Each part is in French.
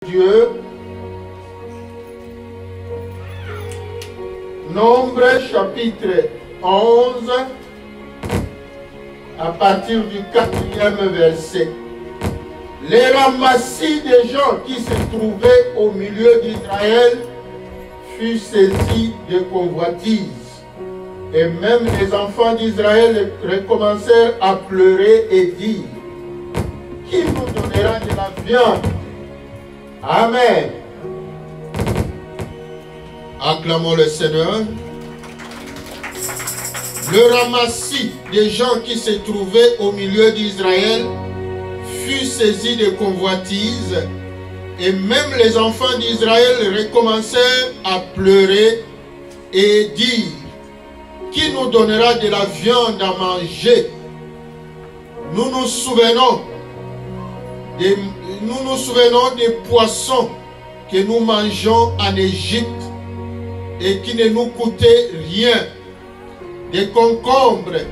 Dieu. Nombre chapitre 11 à partir du 4e verset. Les ramassis des gens qui se trouvaient au milieu d'Israël furent saisis de convoitises. Et même les enfants d'Israël recommencèrent à pleurer et dire: qui nous donnera de la viande? Amen. Acclamons le Seigneur. Le ramassis des gens qui se trouvaient au milieu d'Israël fut saisi de convoitises, et même les enfants d'Israël recommencèrent à pleurer et dire: qui nous donnera de la viande à manger? Nous nous souvenons des poissons que nous mangeons en Égypte et qui ne nous coûtaient rien, des concombres,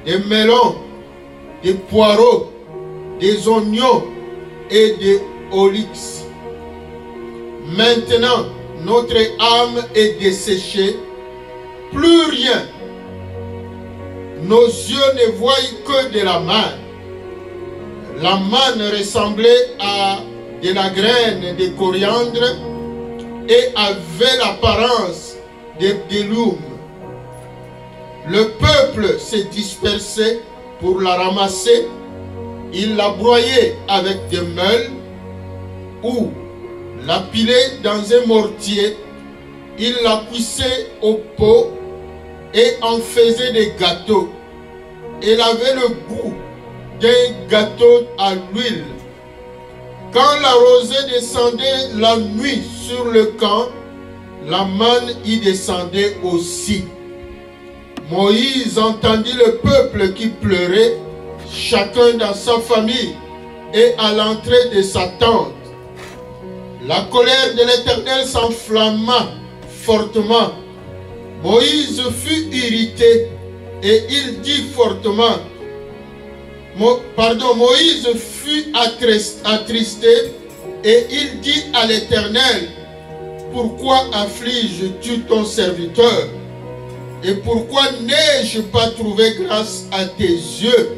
des melons, des poireaux, des oignons et des oryx. Maintenant, notre âme est desséchée, plus rien. Nos yeux ne voient que de la manne. La manne ressemblait à de la graine de coriandre et avait l'apparence de délume. Le peuple s'est dispersé pour la ramasser. Il la broyait avec des meules ou la pilait dans un mortier. Il la cuisait au pot et en faisait des gâteaux. Elle avait le goût d'un gâteau à l'huile. Quand la rosée descendait la nuit sur le camp, la manne y descendait aussi. Moïse entendit le peuple qui pleurait, chacun dans sa famille et à l'entrée de sa tente. La colère de l'Éternel s'enflamma fortement. Moïse fut irrité et il dit fortement, Moïse fut attristé et il dit à l'Éternel: pourquoi affliges-tu ton serviteur? Et pourquoi n'ai-je pas trouvé grâce à tes yeux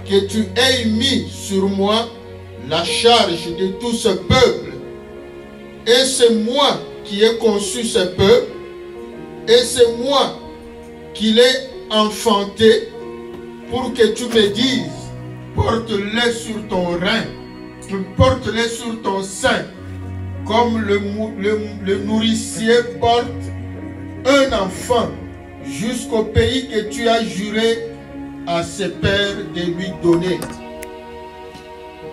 que tu aies mis sur moi la charge de tout ce peuple? Et c'est moi qui ai conçu ce peuple, et c'est moi qui l'ai enfanté, pour que tu me dises: porte-les sur ton rein, porte-les sur ton sein, comme le nourricier porte un enfant, jusqu'au pays que tu as juré à ses pères de lui donner.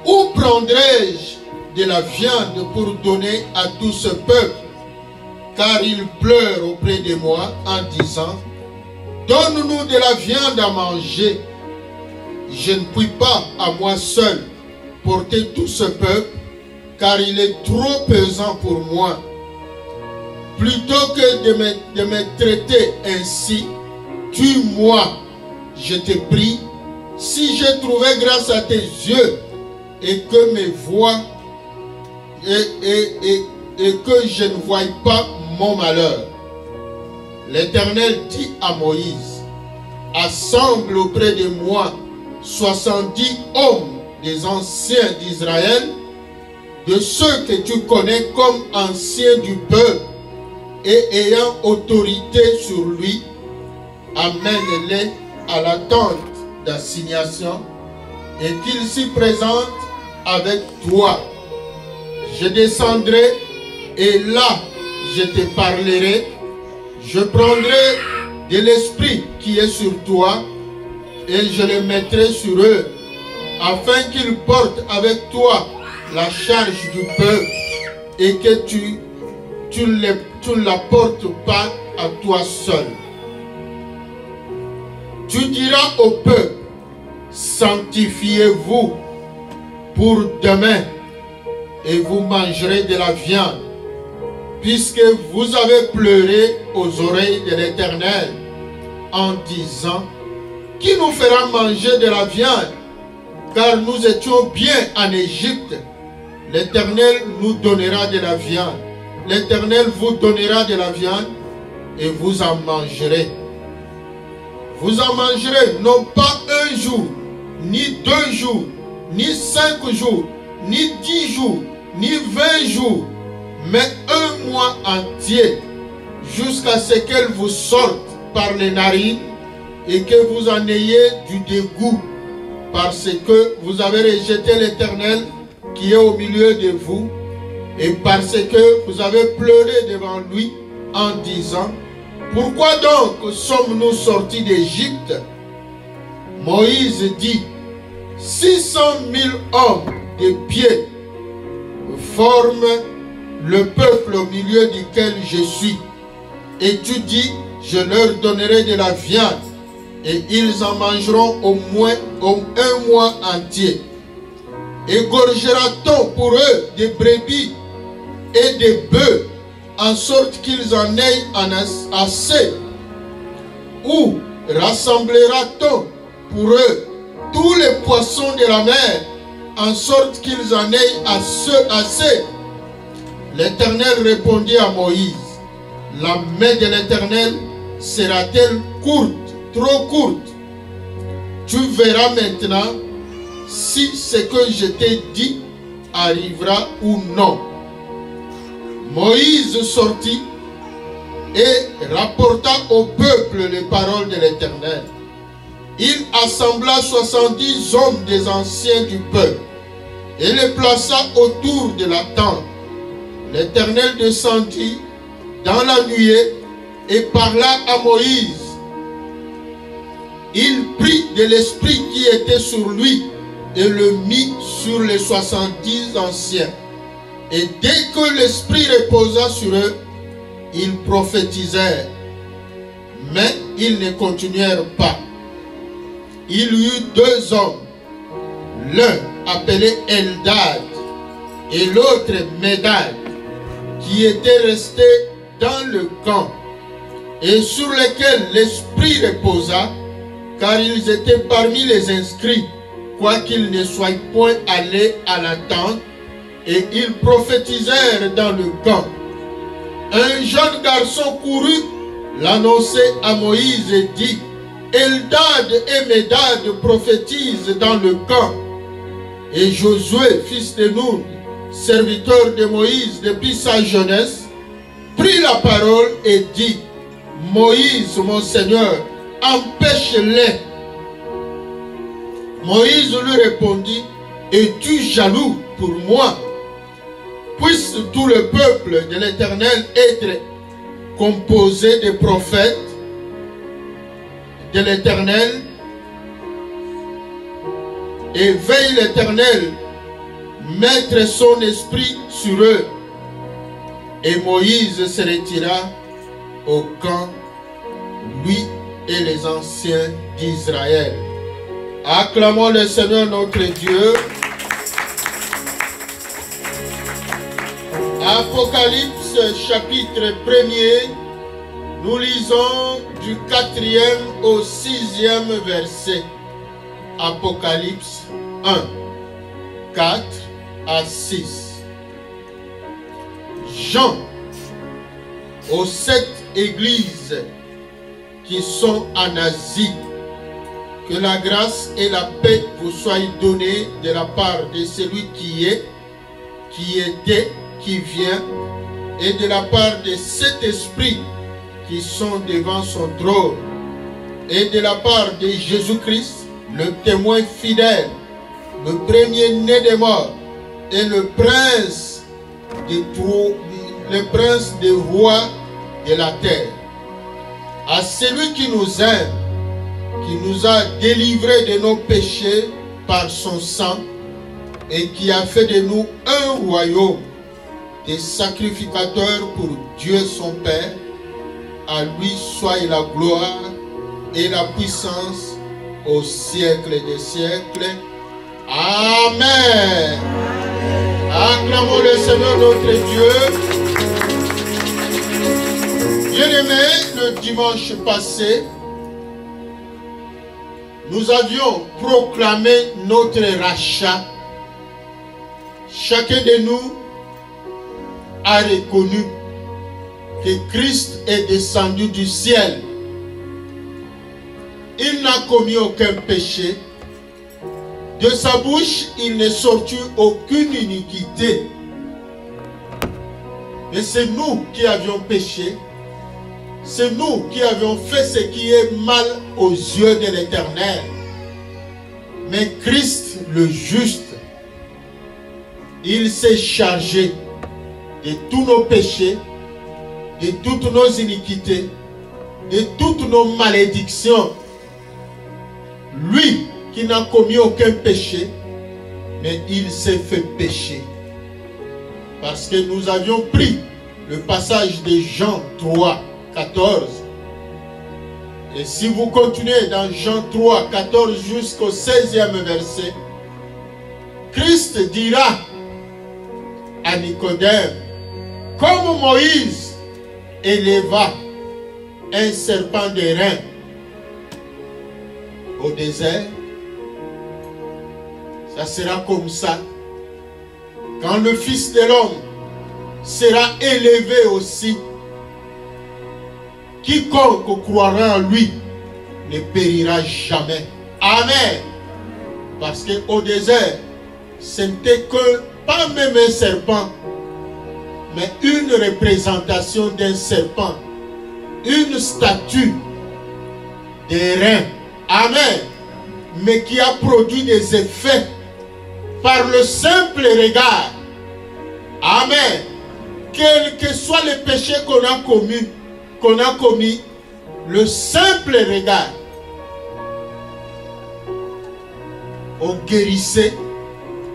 Où prendrai-je de la viande pour donner à tout ce peuple? Car il pleure auprès de moi en disant: donne-nous de la viande à manger. Je ne puis pas à moi seul porter tout ce peuple, car il est trop pesant pour moi. Plutôt que de me traiter ainsi, tue-moi, je te prie, si j'ai trouvé grâce à tes yeux, et que mes voix et que je ne voie pas mon malheur. L'Éternel dit à Moïse: assemble auprès de moi 70 hommes des anciens d'Israël, de ceux que tu connais comme anciens du peuple et ayant autorité sur lui. Amène-les à la tente d'assignation et qu'ils s'y présentent avec toi. Je descendrai et là je te parlerai. Je prendrai de l'esprit qui est sur toi et je le mettrai sur eux, afin qu'ils portent avec toi la charge du peuple et que tu ne la portes pas à toi seul. Tu diras au peuple: sanctifiez-vous pour demain et vous mangerez de la viande, puisque vous avez pleuré aux oreilles de l'Éternel en disant: qui nous fera manger de la viande? Car nous étions bien en Égypte. l'Éternel nous donnera de la viande. L'Éternel vous donnera de la viande et vous en mangerez. Vous en mangerez non pas un jour, ni 2 jours, ni 5 jours, ni 10 jours, ni 20 jours, mais 1 mois entier, jusqu'à ce qu'elle vous sorte par les narines et que vous en ayez du dégoût, parce que vous avez rejeté l'Éternel qui est au milieu de vous, et parce que vous avez pleuré devant lui en disant: pourquoi donc sommes-nous sortis d'Égypte? Moïse dit: 600 000 hommes de pied forment le peuple au milieu duquel je suis. Et tu dis: je leur donnerai de la viande, et ils en mangeront au moins 1 mois entier. Égorgera-t-on pour eux des brebis et des bœufs, en sorte qu'ils en aient assez? Ou rassemblera-t-on pour eux tous les poissons de la mer, en sorte qu'ils en aient assez? L'Éternel répondit à Moïse: la main de l'Éternel sera-t-elle courte, trop courte? Tu verras maintenant si ce que je t'ai dit arrivera ou non. Moïse sortit et rapporta au peuple les paroles de l'Éternel. Il assembla 70 hommes des anciens du peuple et les plaça autour de la tente. L'Éternel descendit dans la nuée et parla à Moïse. Il prit de l'esprit qui était sur lui et le mit sur les 70 anciens. Et dès que l'esprit reposa sur eux, ils prophétisèrent. Mais ils ne continuèrent pas. Il y eut 2 hommes, l'un appelé Eldad et l'autre Médad, qui étaient restés dans le camp et sur lesquels l'esprit reposa, car ils étaient parmi les inscrits, quoiqu'ils ne soient point allés à la tente, et ils prophétisèrent dans le camp. Un jeune garçon courut l'annoncer à Moïse et dit: Eldad et Médad prophétisent dans le camp. Et Josué, fils de Nun, serviteur de Moïse depuis sa jeunesse, prit la parole et dit: Moïse, mon Seigneur, empêche-les. Moïse lui répondit: es-tu jaloux pour moi? Puisse tout le peuple de l'Éternel être composé de prophètes de l'Éternel, et veille l'Éternel mettre son esprit sur eux. Et Moïse se retira au camp, lui et les anciens d'Israël. Acclamons le Seigneur notre Dieu. Apocalypse chapitre 1er, nous lisons du 4e au 6e verset. Apocalypse 1, 4 à 6. Jean, aux 7 églises qui sont en Asie, que la grâce et la paix vous soient données de la part de celui qui est, qui était, qui vient, et de la part de cet esprit qui sont devant son trône, et de la part de Jésus-Christ, le témoin fidèle, le premier-né des morts, et le prince des rois de la terre. À celui qui nous aime, qui nous a délivrés de nos péchés par son sang, et qui a fait de nous un royaume, des sacrificateurs pour Dieu son Père, à lui soit la gloire et la puissance au siècle des siècles. Amen. Acclamons le Seigneur notre Dieu. Bien-aimés, le dimanche passé, nous avions proclamé notre rachat chacun de nous a reconnu que Christ est descendu du ciel. Il n'a commis aucun péché. De sa bouche, il n'est sorti aucune iniquité. Mais c'est nous qui avions péché. C'est nous qui avions fait ce qui est mal aux yeux de l'Éternel. Mais Christ, le juste, il s'est chargé de tous nos péchés, de toutes nos iniquités, de toutes nos malédictions. Lui qui n'a commis aucun péché, mais il s'est fait pécher. Parce que nous avions pris le passage de Jean 3, 14. Et si vous continuez dans Jean 3, 14 jusqu'au 16e verset, Christ dira à Nicodème, comme Moïse éleva un serpent d'airain au désert, ça sera comme ça. Quand le Fils de l'homme sera élevé aussi, quiconque croira en lui ne périra jamais. Amen. Parce qu'au désert, ce n'était que pas même un serpent, mais une représentation d'un serpent, une statue d'airain. Amen. Mais qui a produit des effets par le simple regard. Amen. Quel que soit le péché qu'on a commis, le simple regard, on guérissait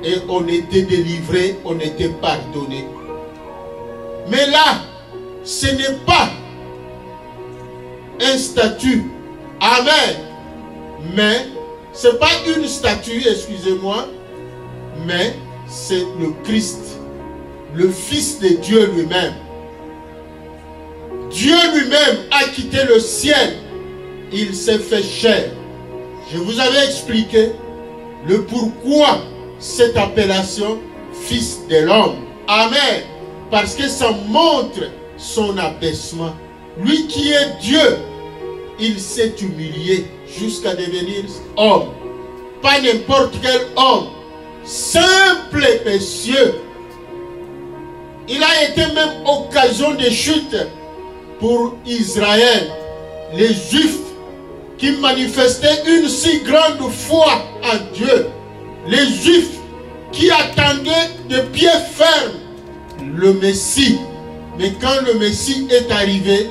et on était délivré, on était pardonné. Mais là, ce n'est pas un statut. Amen. Mais ce n'est pas une statue, excusez-moi, mais c'est le Christ, le Fils de Dieu lui-même. Dieu lui-même a quitté le ciel. Il s'est fait chair. Je vous avais expliqué le pourquoi cette appellation Fils de l'homme. Amen. Parce que ça montre son abaissement. Lui qui est Dieu, il s'est humilié jusqu'à devenir homme. Pas n'importe quel homme. Simple et précieux. Il a été même occasion de chute pour Israël, les Juifs qui manifestaient une si grande foi en Dieu, les Juifs qui attendaient de pied ferme le Messie. Mais quand le Messie est arrivé,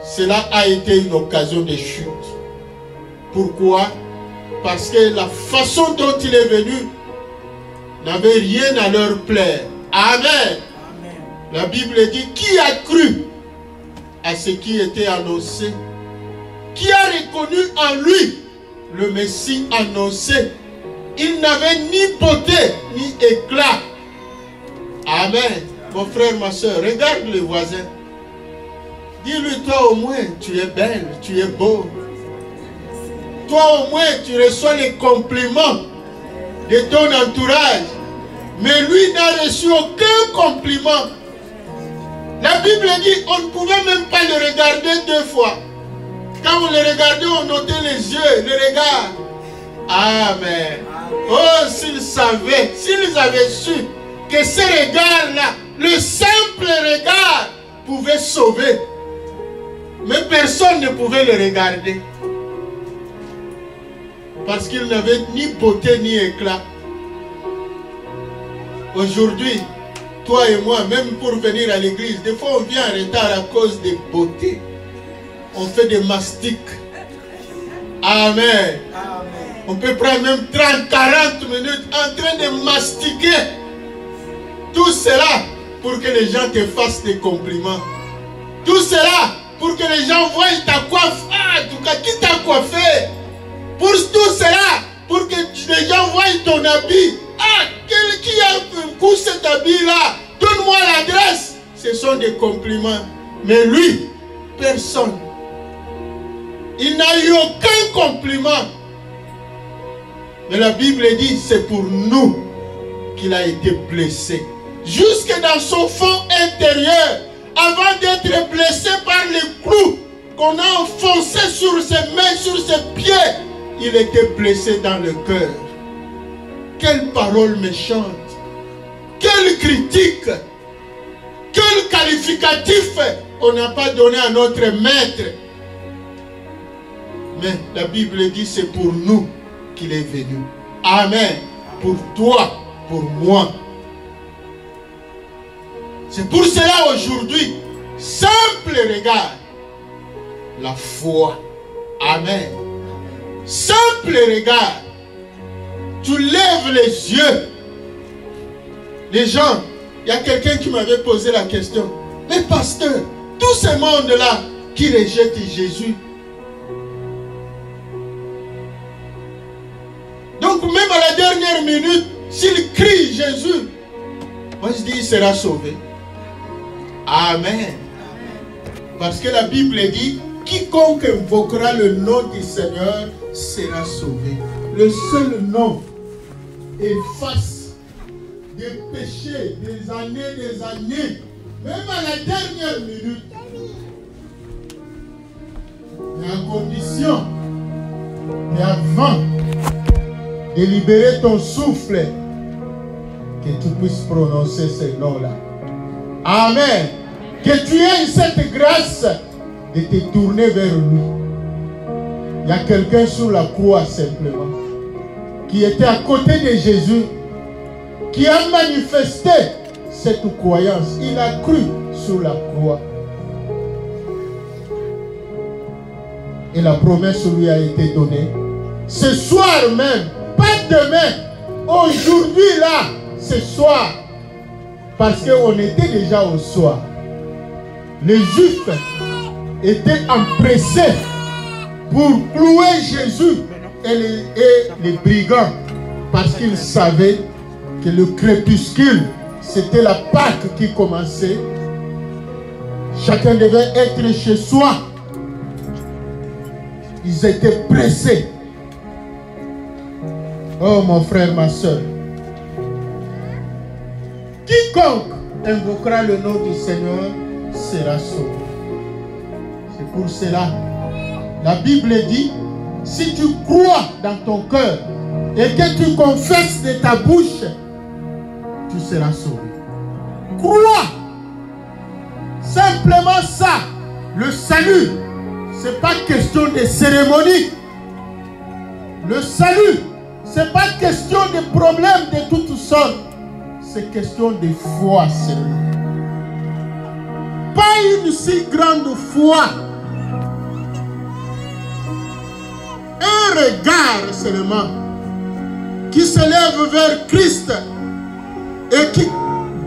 cela a été une occasion de chute. Pourquoi? Parce que la façon dont il est venu n'avait rien à leur plaire. Amen. Amen. La Bible dit, qui a cru à ce qui était annoncé? Qui a reconnu en lui le Messie annoncé? Il n'avait ni beauté ni éclat. Amen. Mon frère, ma soeur, regarde les voisins. Dis-lui, toi au moins, tu es belle, tu es beau. Toi au moins, tu reçois les compliments de ton entourage. Mais lui n'a reçu aucun compliment. La Bible dit, on ne pouvait même pas le regarder deux fois. Quand on le regardait, on notait les yeux, le regard. Amen. Oh, s'ils savaient, s'ils avaient su que ce regard-là, le simple regard, pouvait sauver. Mais personne ne pouvait le regarder. Parce qu'il n'avait ni beauté ni éclat. Aujourd'hui, toi et moi, même pour venir à l'église, des fois on vient en retard à cause de beauté. On fait des mastiques. Amen. Amen. On peut prendre même 30-40 minutes en train de mastiquer. Tout cela pour que les gens te fassent des compliments. Tout cela pour que les gens voient ta coiffe. Ah, en tout cas, qui t'a coiffé? Pour tout cela, pour que les gens voient ton habit. Ah, qui a cousu cet habit-là? Donne-moi l'adresse. Ce sont des compliments. Mais lui, personne. Il n'a eu aucun compliment. Mais la Bible dit, c'est pour nous qu'il a été blessé. Jusque dans son fond intérieur, avant d'être blessé par les clous qu'on a enfoncés sur ses mains, sur ses pieds, il était blessé dans le cœur. Quelle parole méchante! Quelle critique! Quel qualificatif on n'a pas donné à notre maître! Mais la Bible dit c'est pour nous qu'il est venu. Amen. Pour toi, pour moi. C'est pour cela aujourd'hui, simple regard, la foi. Amen. Simple regard, tu lèves les yeux. Les gens, il y a quelqu'un qui m'avait posé la question. Mais pasteur, tout ce monde-là qui rejette Jésus. Donc même à la dernière minute, s'il crie Jésus, moi je dis il sera sauvé. Amen. Parce que la Bible dit, quiconque invoquera le nom du Seigneur sera sauvé. Le seul nom efface des péchés, des années, même à la dernière minute. Mais à condition, mais avant de libérer ton souffle, que tu puisses prononcer ces noms-là. Amen. Que tu aies cette grâce de te tourner vers lui. Il y a quelqu'un sur la croix simplement, qui était à côté de Jésus, qui a manifesté cette croyance. Il a cru sur la croix. Et la promesse lui a été donnée. Ce soir même, pas demain, aujourd'hui là, ce soir. Parce qu'on était déjà au soir. Les Juifs étaient empressés pour clouer Jésus et les brigands. Parce qu'ils savaient que le crépuscule, c'était la Pâque qui commençait. Chacun devait être chez soi. Ils étaient pressés. Oh mon frère, ma soeur. Quiconque invoquera le nom du Seigneur sera sauvé. C'est pour cela, la Bible dit, si tu crois dans ton cœur et que tu confesses de ta bouche, tu seras sauvé. Crois. Simplement ça. Le salut, ce n'est pas question de cérémonie. Le salut, ce n'est pas question de problèmes de toutes sortes. C'est question de foi seulement. Pas une si grande foi. Un regard seulement qui se lève vers Christ et qui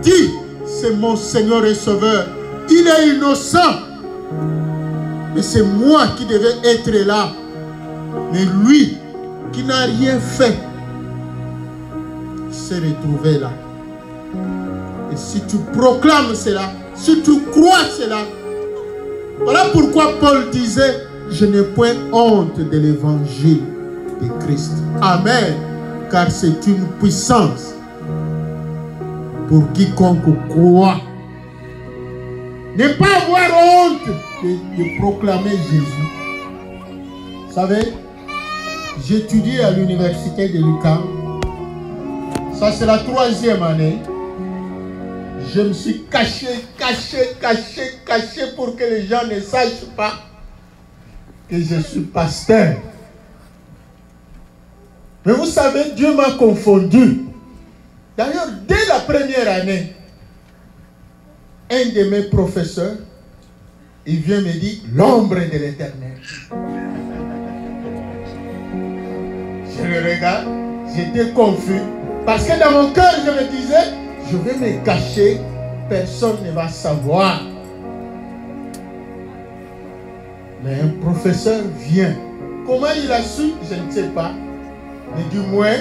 dit, c'est mon Seigneur et Sauveur. Il est innocent. Mais c'est moi qui devais être là. Mais lui qui n'a rien fait s'est retrouvé là. Et si tu proclames cela, si tu crois cela, voilà pourquoi Paul disait, je n'ai point honte de l'évangile de Christ. Amen. Car c'est une puissance pour quiconque croit. Ne pas avoir honte de proclamer Jésus. Vous savez, j'étudie à l'université de l'UQAM. Ça c'est la 3e année. Je me suis caché pour que les gens ne sachent pas que je suis pasteur. Mais vous savez, Dieu m'a confondu. D'ailleurs, dès la première année, un de mes professeurs, il vient me dire l'ombre de l'Éternel. Je le regarde, j'étais confus. Parce que dans mon cœur, je me disais, je vais me cacher, personne ne va savoir. Mais un professeur vient. Comment il a su? Je ne sais pas. Mais du moins,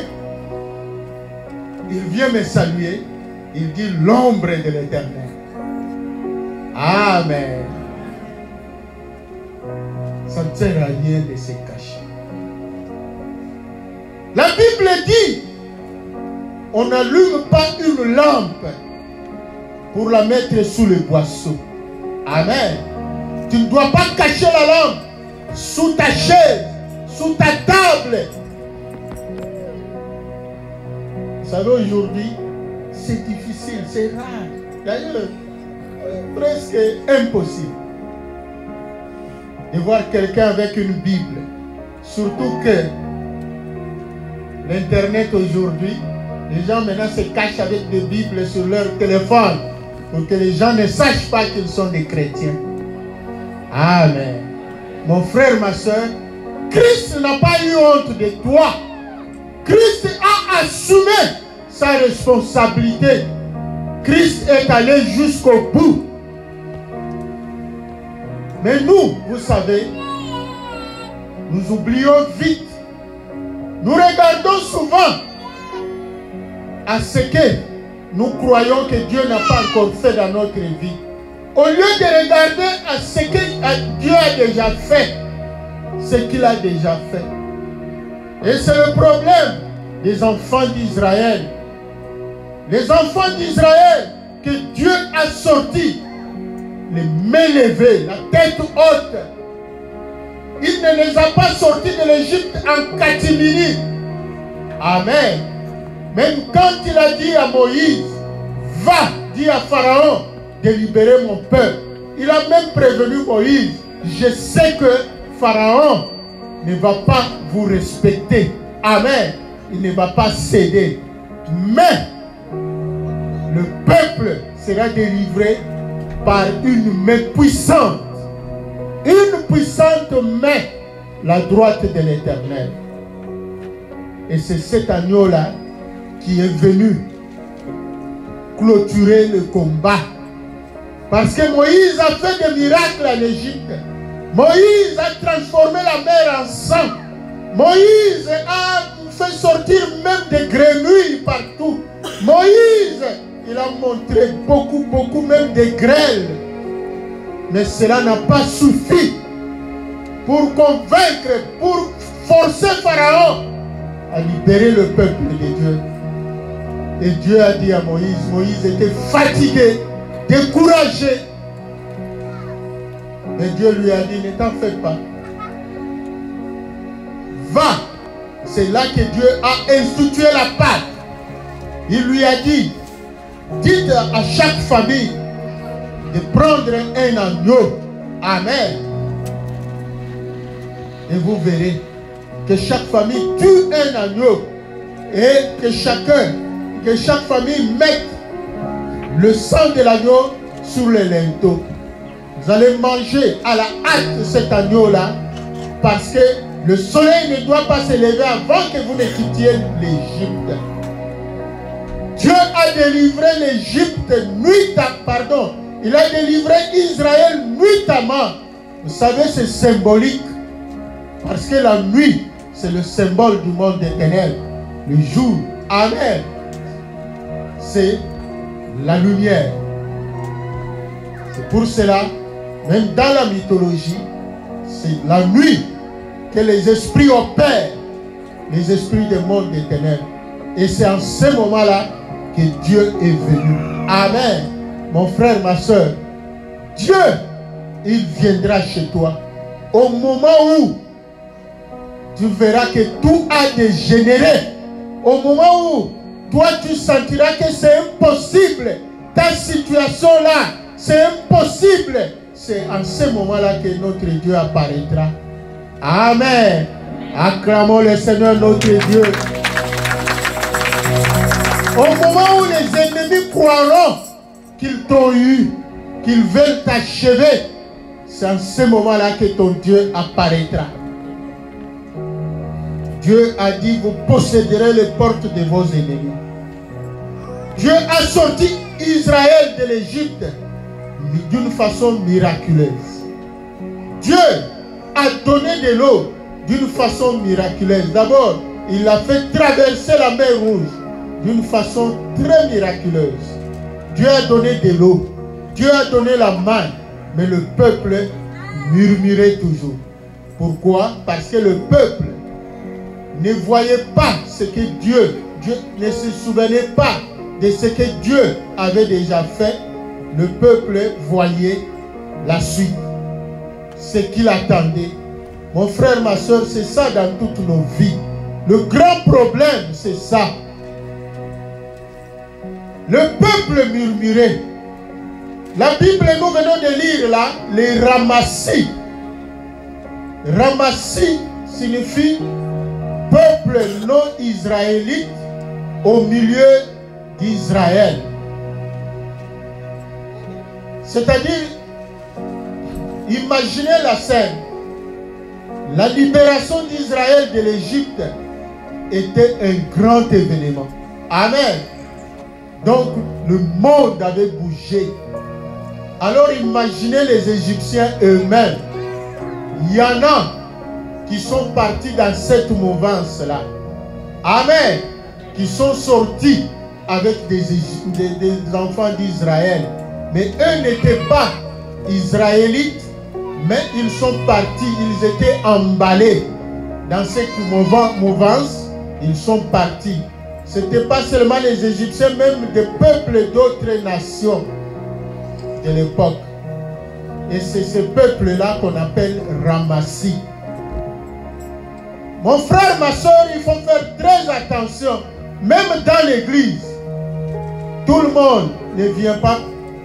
il vient me saluer. Il dit l'ombre de l'Éternel. Amen. Ça ne sert à rien de se cacher. La Bible dit On n'allume pas une lampe pour la mettre sous le boisseau. Amen. Tu ne dois pas cacher la lampe sous ta chaise, sous ta table. Vous savez, aujourd'hui, c'est difficile, c'est rare. D'ailleurs, presque impossible de voir quelqu'un avec une Bible. Surtout que l'Internet aujourd'hui, les gens maintenant se cachent avec des Bibles sur leur téléphone pour que les gens ne sachent pas qu'ils sont des chrétiens. Amen. Mon frère, ma soeur, Christ n'a pas eu honte de toi. Christ a assumé sa responsabilité. Christ est allé jusqu'au bout. Mais nous, vous savez, nous oublions vite. Nous regardons souvent à ce que nous croyons que Dieu n'a pas encore fait dans notre vie. Au lieu de regarder à ce que Dieu a déjà fait, ce qu'il a déjà fait. Et c'est le problème des enfants d'Israël. Les enfants d'Israël que Dieu a sortis, les mains levées, la tête haute. Il ne les a pas sortis de l'Égypte en catimini. Amen. Même quand il a dit à Moïse, va, dis à Pharaon, de libérer mon peuple. Il a même prévenu Moïse, je sais que Pharaon ne va pas vous respecter. Amen. Il ne va pas céder. Mais le peuple sera délivré par une main puissante. Une puissante main, la droite de l'Éternel. Et c'est cet agneau-là qui est venu clôturer le combat. Parce que Moïse a fait des miracles en Égypte. Moïse a transformé la mer en sang. Moïse a fait sortir même des grenouilles partout. Moïse, il a montré beaucoup, même des grêles. Mais cela n'a pas suffi pour convaincre, pour forcer Pharaon à libérer le peuple de Dieu. Et Dieu a dit à Moïse, Moïse était fatigué, découragé. Mais Dieu lui a dit, ne t'en fais pas. Va. C'est là que Dieu a institué la Pâque. Il lui a dit, dites à chaque famille de prendre un agneau. Amen. Et vous verrez que chaque famille tue un agneau. Et que chaque famille mette le sang de l'agneau sur les linteaux. Vous allez manger à la hâte cet agneau-là, parce que le soleil ne doit pas se lever avant que vous ne quittiez l'Égypte. Dieu a délivré l'Égypte nuitamment, il a délivré Israël nuitamment. Vous savez, c'est symbolique, parce que la nuit, c'est le symbole du monde des ténèbres. Le jour, amen, c'est la lumière. C'est pour cela, même dans la mythologie, c'est la nuit que les esprits opèrent, les esprits du monde des ténèbres. Et c'est en ce moment-là que Dieu est venu. Amen. Mon frère, ma soeur, Dieu, il viendra chez toi. Au moment où tu verras que tout a dégénéré, au moment où toi tu sentiras que c'est impossible, ta situation-là, c'est impossible, c'est en ce moment-là que notre Dieu apparaîtra. Amen. Acclamons le Seigneur notre Dieu. Au moment où les ennemis croiront qu'ils t'ont eu, qu'ils veulent t'achever, c'est en ce moment-là que ton Dieu apparaîtra. Dieu a dit, vous posséderez les portes de vos ennemis. Dieu a sorti Israël de l'Égypte d'une façon miraculeuse. Dieu a donné de l'eau d'une façon miraculeuse. D'abord, il a fait traverser la mer Rouge d'une façon très miraculeuse. Dieu a donné de l'eau. Dieu a donné la main. Mais le peuple murmurait toujours. Pourquoi? Parce que le peuple ne voyait pas ce que Dieu Dieu ne se souvenait pas de ce que Dieu avait déjà fait, le peuple voyait la suite, ce qu'il attendait. Mon frère, ma soeur, c'est ça dans toutes nos vies. Le grand problème, c'est ça. Le peuple murmurait. La Bible, nous venons de lire là, les ramassis. Ramassis signifie peuple non israélite au milieu d'Israël. C'est-à-dire, imaginez la scène. La libération d'Israël de l'Égypte était un grand événement. Amen. Donc, le monde avait bougé. Alors, imaginez les Égyptiens eux-mêmes. Il y en a qui sont partis dans cette mouvance-là. Amen. Qui sont sortis avec des enfants d'Israël. Mais eux n'étaient pas israélites, mais ils sont partis, ils étaient emballés dans cette mouvance, ils sont partis. Ce n'était pas seulement les Égyptiens, même des peuples d'autres nations de l'époque. Et c'est ce peuple-là qu'on appelle Ramassis. Mon frère, ma soeur, il faut faire très attention. Même dans l'église, tout le monde ne vient pas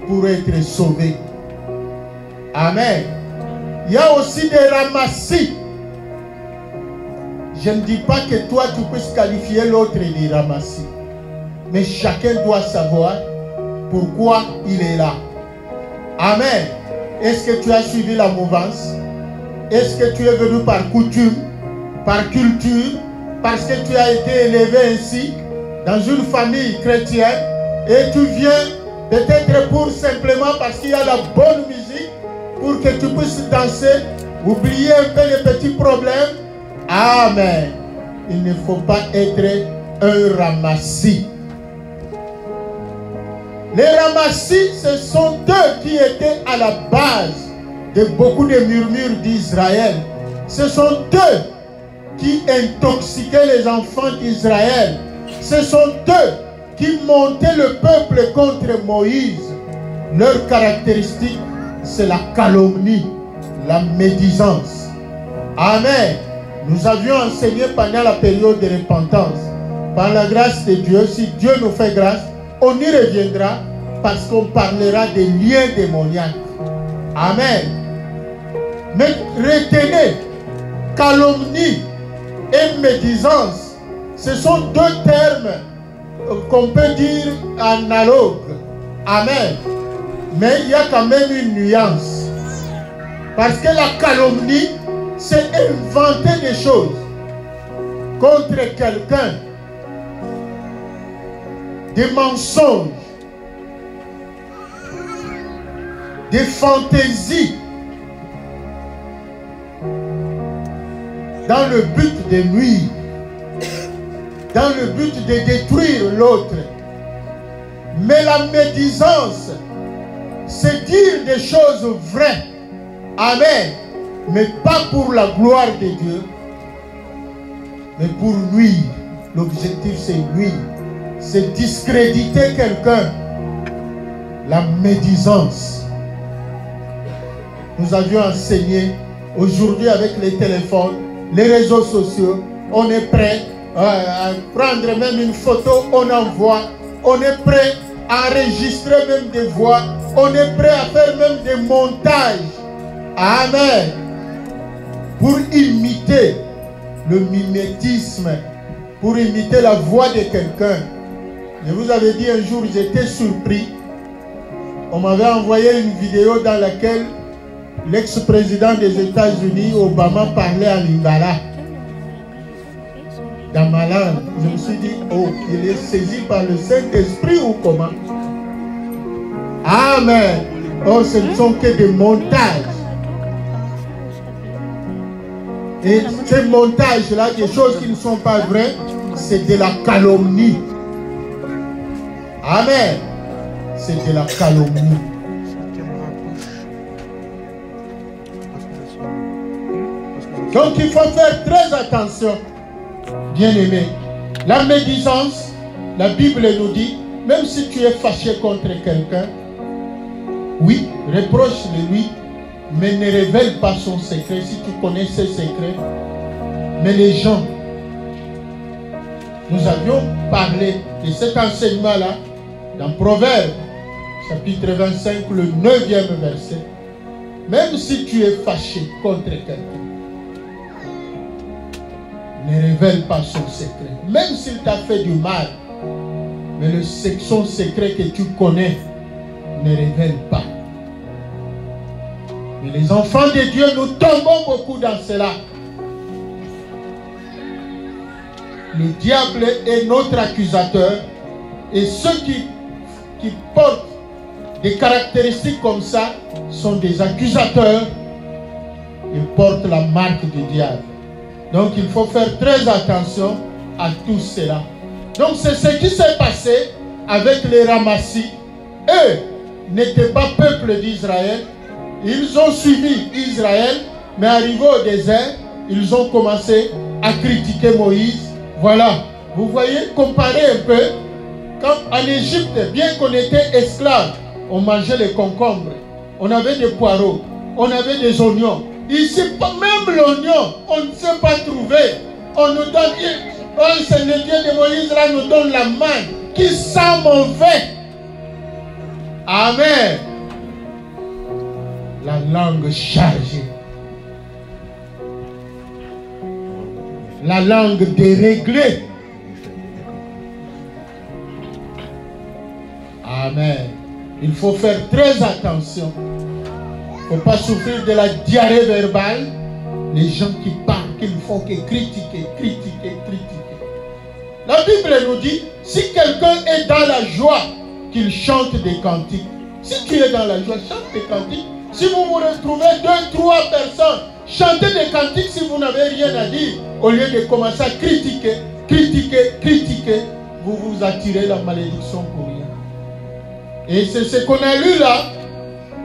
pour être sauvé. Amen. Il y a aussi des ramassis. Je ne dis pas que toi tu puisses qualifier l'autre des ramassis. Mais chacun doit savoir pourquoi il est là. Amen. Est-ce que tu as suivi la mouvance? Est-ce que tu es venu par coutume, par culture, parce que tu as été élevé ainsi dans une famille chrétienne et tu viens peut-être pour simplement parce qu'il y a la bonne musique pour que tu puisses danser, oublier un peu les petits problèmes? Amen. Il ne faut pas être un ramassis. Les ramassis, ce sont eux qui étaient à la base de beaucoup de murmures d'Israël. Ce sont eux qui intoxiquaient les enfants d'Israël. Ce sont eux qui montaient le peuple contre Moïse. Leur caractéristique, c'est la calomnie, la médisance. Amen. Nous avions enseigné pendant la période de repentance. Par la grâce de Dieu, si Dieu nous fait grâce, on y reviendra parce qu'on parlera des liens démoniaques. Amen. Mais retenez, calomnie et médisance, ce sont deux termes qu'on peut dire analogues. Amen. Mais il y a quand même une nuance. Parce que la calomnie, c'est inventer des choses contre quelqu'un. Des mensonges. Des fantaisies. Dans le but de nuire. Dans le but de détruire l'autre. Mais la médisance, c'est dire des choses vraies. Amen. Mais pas pour la gloire de Dieu, mais pour nuire. L'objectif, c'est nuire. C'est discréditer quelqu'un. La médisance. Nous avions enseigné aujourd'hui avec les téléphones, les réseaux sociaux. On est prêt à prendre même une photo, on envoie. On est prêt à enregistrer même des voix. On est prêt à faire même des montages. Amen. Pour imiter le mimétisme, pour imiter la voix de quelqu'un. Je vous avais dit un jour, j'étais surpris. On m'avait envoyé une vidéo dans laquelle l'ex-président des États-Unis, Obama, parlait en lingala. Dans ma langue, je me suis dit, oh, il est saisi par le Saint-Esprit ou comment? Amen. Oh, ce ne sont que des montages. Et ces montages-là, des choses qui ne sont pas vraies, c'est de la calomnie. Amen. C'est de la calomnie. Donc il faut faire très attention, bien-aimés. La médisance, la Bible nous dit, même si tu es fâché contre quelqu'un, oui, reproche-le-lui, mais ne révèle pas son secret si tu connais ses secrets. Mais les gens, nous avions parlé de cet enseignement-là dans Proverbes, chapitre 25, le 9e verset. Même si tu es fâché contre quelqu'un, ne révèle pas son secret. Même s'il t'a fait du mal, mais son secret que tu connais, ne révèle pas. Mais les enfants de Dieu, nous tombons beaucoup dans cela. Le diable est notre accusateur. Et ceux qui portent des caractéristiques comme ça sont des accusateurs. Ils portent la marque du diable. Donc il faut faire très attention à tout cela. Donc c'est ce qui s'est passé avec les Ramassis. Eux n'étaient pas peuple d'Israël. Ils ont suivi Israël, mais arrivés au désert, ils ont commencé à critiquer Moïse. Voilà, vous voyez, comparez un peu. Quand en Égypte, bien qu'on était esclaves, on mangeait les concombres, on avait des poireaux, on avait des oignons. Ici, même l'oignon, on ne sait pas trouver. On nous donne, oh, c'est le Dieu de Moïse, là, nous donne la manne qui sent mauvais. Amen. La langue chargée. La langue déréglée. Amen. Il faut faire très attention. Il ne faut pas souffrir de la diarrhée verbale. Les gens qui parlent, qu'ils ne font que critiquer, critiquer, critiquer. La Bible nous dit, si quelqu'un est dans la joie, qu'il chante des cantiques. Si tu es dans la joie, chante des cantiques. Si vous vous retrouvez 2, 3 personnes, chantez des cantiques si vous n'avez rien à dire. Au lieu de commencer à critiquer, critiquer, critiquer, vous vous attirez la malédiction pour rien. Et c'est ce qu'on a lu là.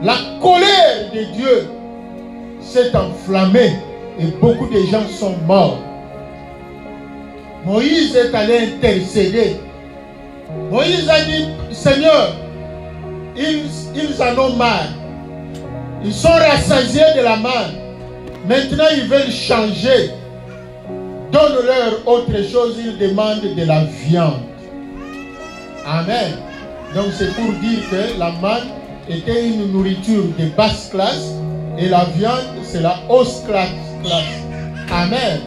La colère de Dieu s'est enflammée et beaucoup de gens sont morts. Moïse est allé intercéder. Moïse a dit, Seigneur, ils en ont marre. Ils sont rassasiés de la manne. Maintenant, ils veulent changer. Donne-leur autre chose, ils demandent de la viande. Amen. Donc c'est pour dire que la manne était une nourriture de basse classe et la viande, c'est la haute classe. Amen.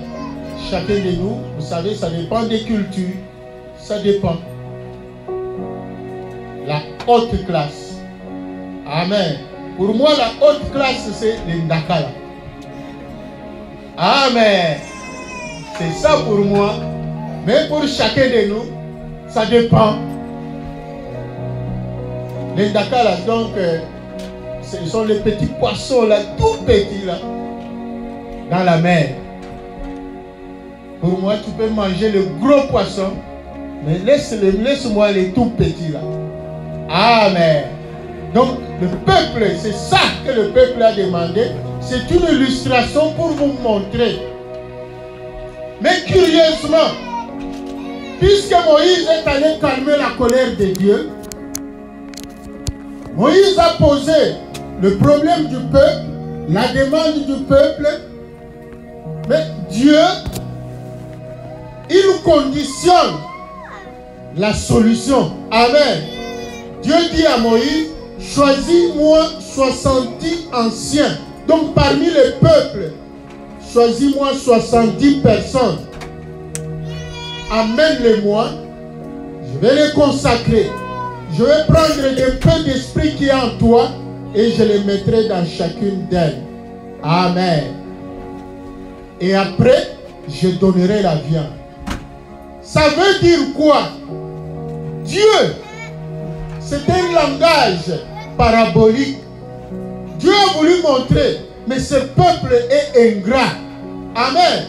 Chacun de nous, vous savez, ça dépend des cultures. Ça dépend. La haute classe. Amen. Pour moi, la haute classe, c'est les Ndakala. Amen. C'est ça pour moi. Mais pour chacun de nous, ça dépend. Les Ndakala, donc, ce sont les petits poissons là, tout petits là, dans la mer. Pour moi, tu peux manger le gros poisson, mais laisse-moi les tout petits là. Amen. Donc, le peuple, c'est ça que le peuple a demandé. C'est une illustration pour vous montrer. Mais curieusement, puisque Moïse est allé calmer la colère de Dieu, Moïse a posé le problème du peuple, la demande du peuple, mais Dieu, il conditionne la solution. Amen. Dieu dit à Moïse, choisis-moi 70 anciens. Donc parmi les peuples, choisis-moi 70 personnes. Amène-les-moi. Je vais les consacrer. Je vais prendre un peu d'esprit qui est en toi et je les mettrai dans chacune d'elles. Amen. Et après, je donnerai la viande. Ça veut dire quoi? Dieu, c'est un langage parabolique. Dieu a voulu montrer, mais ce peuple est ingrat. Amen.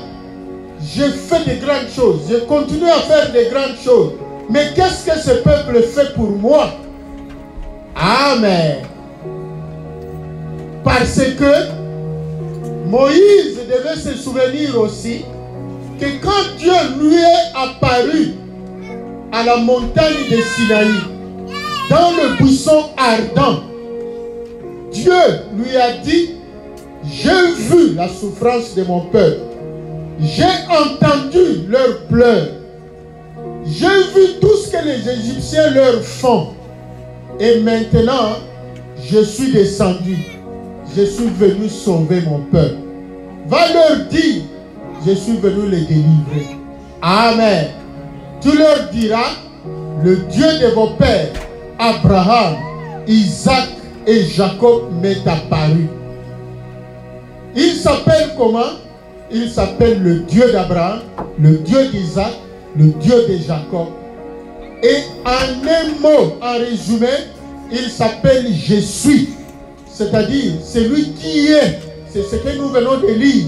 J'ai fait de grandes choses. Je continue à faire de grandes choses. Mais qu'est-ce que ce peuple fait pour moi? Amen. Parce que Moïse devait se souvenir aussi que quand Dieu lui est apparu à la montagne de Sinaï, dans le buisson ardent, Dieu lui a dit, j'ai vu la souffrance de mon peuple, j'ai entendu leurs pleurs, j'ai vu tout ce que les Égyptiens leur font, et maintenant je suis descendu, je suis venu sauver mon peuple. Va leur dire, je suis venu les délivrer. Amen. Tu leur diras, le Dieu de vos pères, Abraham, Isaac et Jacob m'est apparu. Il s'appelle comment? Il s'appelle le Dieu d'Abraham, le Dieu d'Isaac, le Dieu de Jacob. Et en un mot, en résumé, il s'appelle Je suis. C'est-à-dire, c'est lui qui est. C'est ce que nous venons de lire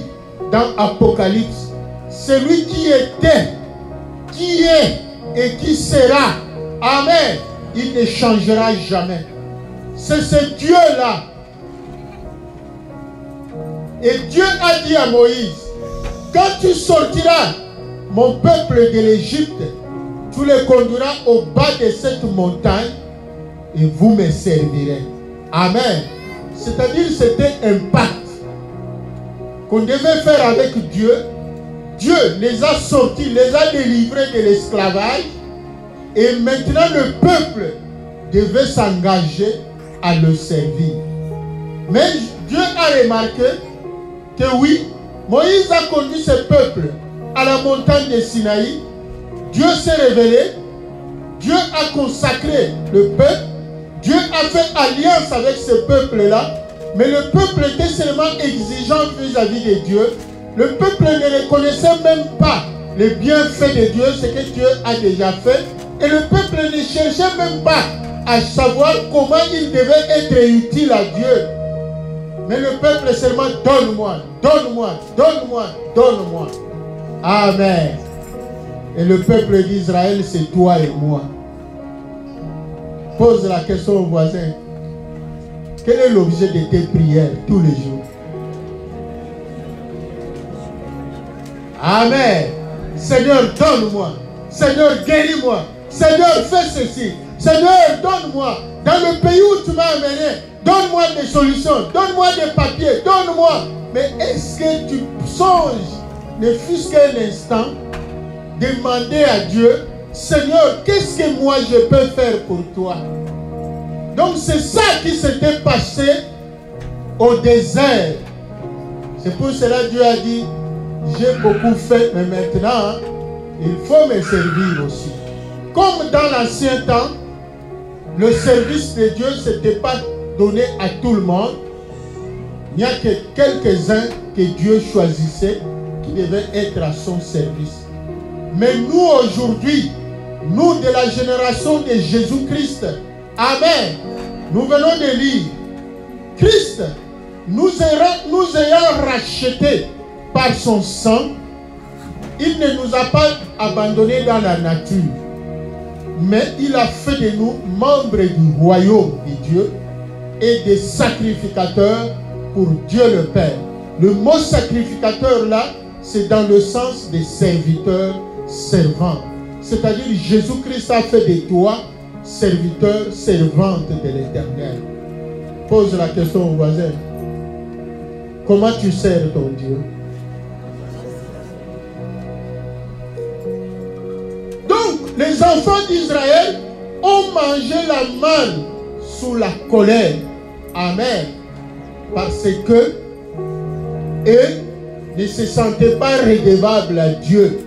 dans Apocalypse. C'est lui qui était, qui est et qui sera. Amen. Il ne changera jamais. C'est ce Dieu-là. Et Dieu a dit à Moïse, quand tu sortiras mon peuple de l'Égypte, tu les conduiras au bas de cette montagne et vous me servirez. Amen. C'est-à-dire c'était un pacte qu'on devait faire avec Dieu. Dieu les a sortis, les a délivrés de l'esclavage. Et maintenant le peuple devait s'engager à le servir. Mais Dieu a remarqué que oui, Moïse a conduit ce peuple à la montagne de Sinaï. Dieu s'est révélé. Dieu a consacré le peuple. Dieu a fait alliance avec ce peuple-là. Mais le peuple était seulement exigeant vis-à-vis de Dieu. Le peuple ne reconnaissait même pas les bienfaits de Dieu, ce que Dieu a déjà fait. Et le peuple ne cherchait même pas à savoir comment il devait être utile à Dieu. Mais le peuple seulement donne-moi, donne-moi, donne-moi, donne-moi. Amen. Et le peuple d'Israël, c'est toi et moi. Pose la question au voisin. Quel est l'objet de tes prières tous les jours? Amen. Seigneur, donne-moi. Seigneur, guéris-moi. Seigneur, fais ceci. Seigneur, donne-moi. Dans le pays où tu m'as amené, donne-moi des solutions. Donne-moi des papiers. Donne-moi. Mais est-ce que tu songes, ne fût-ce qu'un instant, demander à Dieu, Seigneur, qu'est-ce que moi je peux faire pour toi? Donc c'est ça qui s'était passé au désert. C'est pour cela que Dieu a dit, j'ai beaucoup fait, mais maintenant, il faut me servir aussi. Comme dans l'ancien temps, le service de Dieu ne s'était pas donné à tout le monde. Il n'y a que quelques-uns que Dieu choisissait qui devaient être à son service. Mais nous aujourd'hui, nous de la génération de Jésus-Christ, Amen, nous venons de lire, Christ nous ayant rachetés par son sang, il ne nous a pas abandonnés dans la nature, mais il a fait de nous membres du royaume de Dieu et des sacrificateurs pour Dieu le Père. Le mot sacrificateur là, c'est dans le sens des serviteurs, servants. C'est-à-dire Jésus-Christ a fait de toi serviteur, servante de l'Éternel. Pose la question au voisin. Comment tu sers ton Dieu? Donc, les enfants d'Israël ont mangé la manne sous la colère. Amen. Parce que eux ne se sentaient pas redevables à Dieu.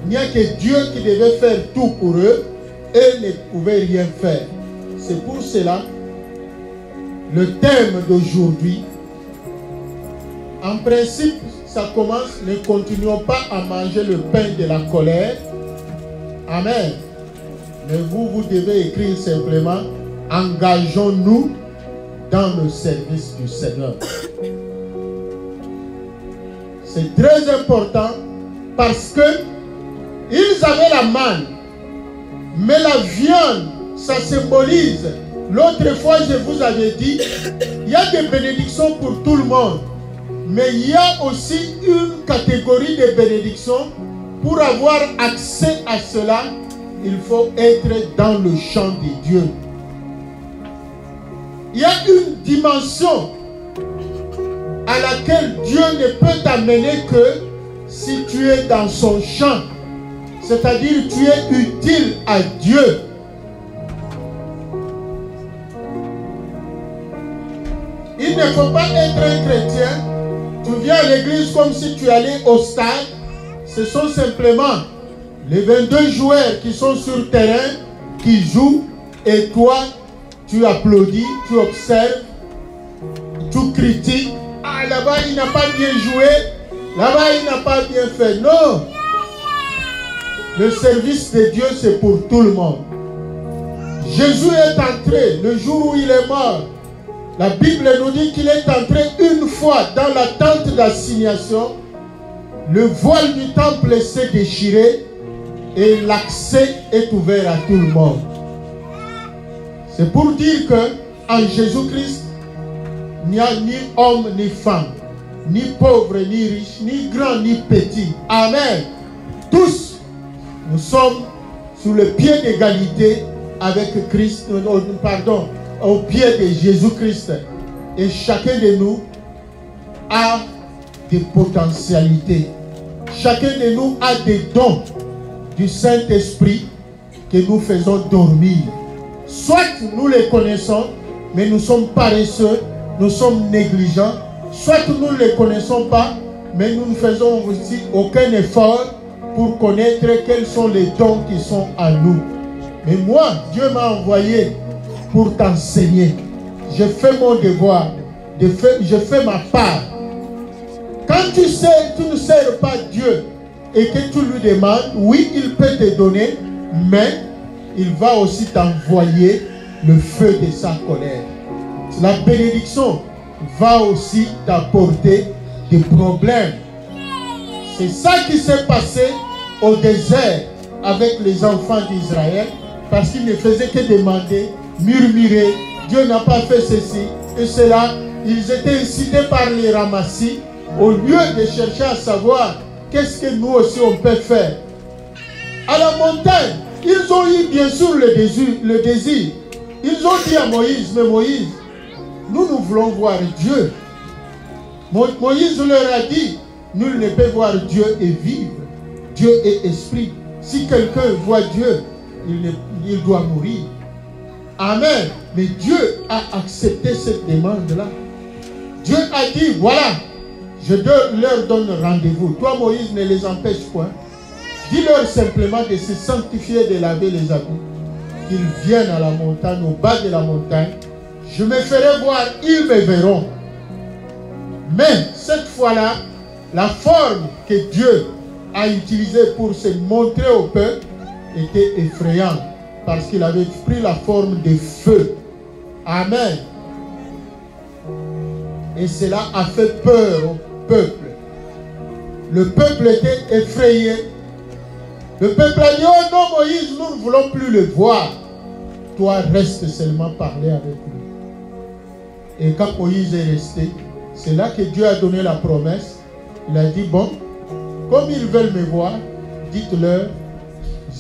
Il n'y a que Dieu qui devait faire tout pour eux. Eux ne pouvaient rien faire. C'est pour cela, le thème d'aujourd'hui, en principe, ça commence, ne continuons pas à manger le pain de la colère. Amen. Mais vous devez écrire simplement, engageons-nous dans le service du Seigneur. C'est très important parce que ils avaient la manne, mais la viande, ça symbolise. L'autre fois, je vous avais dit, il y a des bénédictions pour tout le monde, mais il y a aussi une catégorie de bénédictions. Pour avoir accès à cela, il faut être dans le champ de Dieu. Il y a une dimension à laquelle Dieu ne peut t'amener que si tu es dans son champ. C'est-à-dire tu es utile à Dieu. Il ne faut pas être un chrétien. Tu viens à l'église comme si tu allais au stade. Ce sont simplement les 22 joueurs qui sont sur le terrain, qui jouent, et toi, tu applaudis, tu observes, tu critiques. Ah, là-bas, il n'a pas bien joué. Là-bas, il n'a pas bien fait. Non. Le service de Dieu, c'est pour tout le monde. Jésus est entré le jour où il est mort. La Bible nous dit qu'il est entré une fois dans la tente d'assignation. Le voile du temple s'est déchiré et l'accès est ouvert à tout le monde. C'est pour dire que en Jésus-Christ, il n'y a ni homme ni femme, ni pauvre ni riche, ni grand ni petit. Amen. Tous, nous sommes sous le pied d'égalité avec Christ, au pied de Jésus-Christ. Et chacun de nous a des potentialités. Chacun de nous a des dons du Saint-Esprit que nous faisons dormir. Soit nous les connaissons, mais nous sommes paresseux, nous sommes négligents. Soit nous ne les connaissons pas, mais nous ne faisons aussi aucun effort pour connaître quels sont les dons qui sont en nous. Mais moi, Dieu m'a envoyé pour t'enseigner. Je fais mon devoir, je fais ma part. Quand tu ne sers pas Dieu et que tu lui demandes, oui, il peut te donner, mais il va aussi t'envoyer le feu de sa colère. La bénédiction va aussi t'apporter des problèmes. C'est ça qui s'est passé au désert avec les enfants d'Israël, parce qu'ils ne faisaient que demander, murmurer, Dieu n'a pas fait ceci et cela. Ils étaient incités par les ramassis au lieu de chercher à savoir qu'est-ce que nous aussi on peut faire. À la montagne, ils ont eu bien sûr le désir. Ils ont dit à Moïse, mais Moïse, nous voulons voir Dieu. Moïse leur a dit, nul ne peut voir Dieu et vivre. Dieu est esprit. Si quelqu'un voit Dieu, il doit mourir. Amen. Mais Dieu a accepté cette demande-là. Dieu a dit, voilà, je leur donne rendez-vous. Toi, Moïse, ne les empêche point. Dis-leur simplement de se sanctifier, de laver les habits. Qu'ils viennent à la montagne, au bas de la montagne. Je me ferai voir, ils me verront. Mais cette fois-là, la forme que Dieu a utilisée pour se montrer au peuple était effrayante. Parce qu'il avait pris la forme de feu. Amen. Et cela a fait peur au peuple. Le peuple était effrayé. Le peuple a dit, oh non Moïse, nous ne voulons plus le voir. Toi, reste seulement parler avec lui. Et quand Moïse est resté, c'est là que Dieu a donné la promesse. Il a dit, bon, comme ils veulent me voir, dites-leur,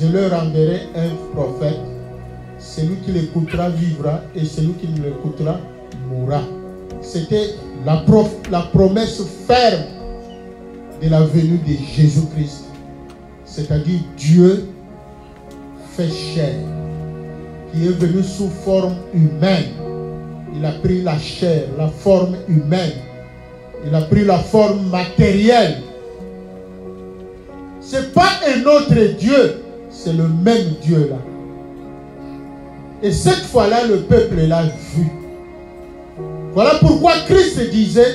je leur enverrai un prophète. Celui qui l'écoutera vivra et celui qui ne l'écoutera mourra. C'était la promesse ferme de la venue de Jésus-Christ. C'est-à-dire Dieu fait chair, qui est venu sous forme humaine. Il a pris la chair, la forme humaine. Il a pris la forme matérielle. Ce n'est pas un autre Dieu, c'est le même Dieu là. Et cette fois-là, le peuple l'a vu. Voilà pourquoi Christ disait,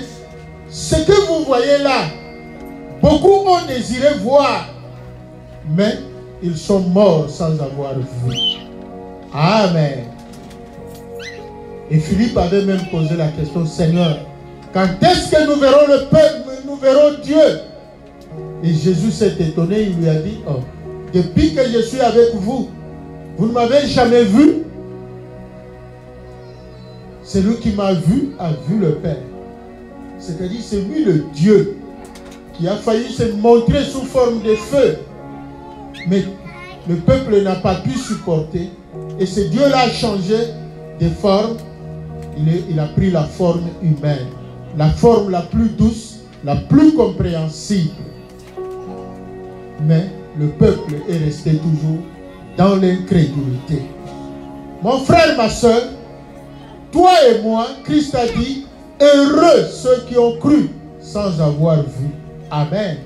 ce que vous voyez là, beaucoup ont désiré voir, mais ils sont morts sans avoir vu. Amen. Et Philippe avait même posé la question, Seigneur, quand est-ce que nous verrons le peuple, nous verrons Dieu? Et Jésus s'est étonné, il lui a dit, oh, depuis que je suis avec vous, vous ne m'avez jamais vu. Celui qui m'a vu a vu le Père. C'est-à-dire, c'est lui le Dieu qui a failli se montrer sous forme de feu. Mais le peuple n'a pas pu supporter. Et ce Dieu-là a changé de forme. Il a pris la forme humaine. La forme la plus douce, la plus compréhensible. Mais le peuple est resté toujours dans l'incrédulité. Mon frère, ma soeur, toi et moi, Christ a dit, heureux ceux qui ont cru sans avoir vu. Amen.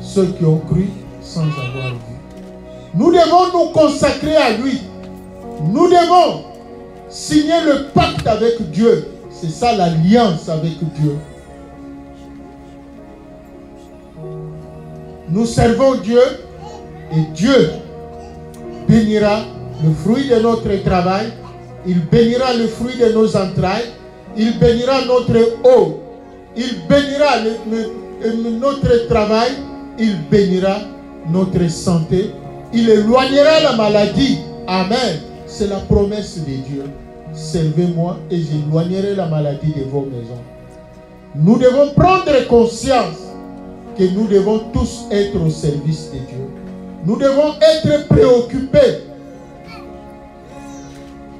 Ceux qui ont cru sans avoir vu. Nous devons nous consacrer à lui. Nous devons signer le pacte avec Dieu. C'est ça l'alliance avec Dieu. Nous servons Dieu et Dieu bénira le fruit de notre travail. Il bénira le fruit de nos entrailles. Il bénira notre eau. Il bénira notre travail. Il bénira notre santé. Il éloignera la maladie. Amen. C'est la promesse de Dieu. Servez-moi et j'éloignerai la maladie de vos maisons. Nous devons prendre conscience que nous devons tous être au service de Dieu. Nous devons être préoccupés.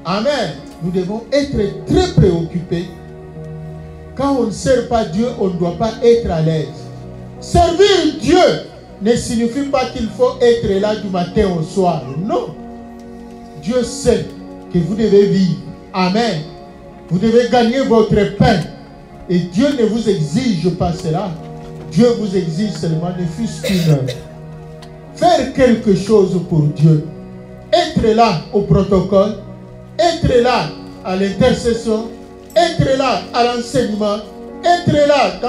Amen. Nous devons être très préoccupés. Quand on ne sert pas Dieu, on ne doit pas être à l'aise. Servir Dieu ne signifie pas qu'il faut être là du matin au soir. Non. Dieu sait que vous devez vivre. Amen. Vous devez gagner votre pain. Et Dieu ne vous exige pas cela. Dieu vous exige seulement, ne fût-ce qu'une heure. Faire quelque chose pour Dieu. Être là au protocole. Être là à l'intercession. Être là à l'enseignement. Être là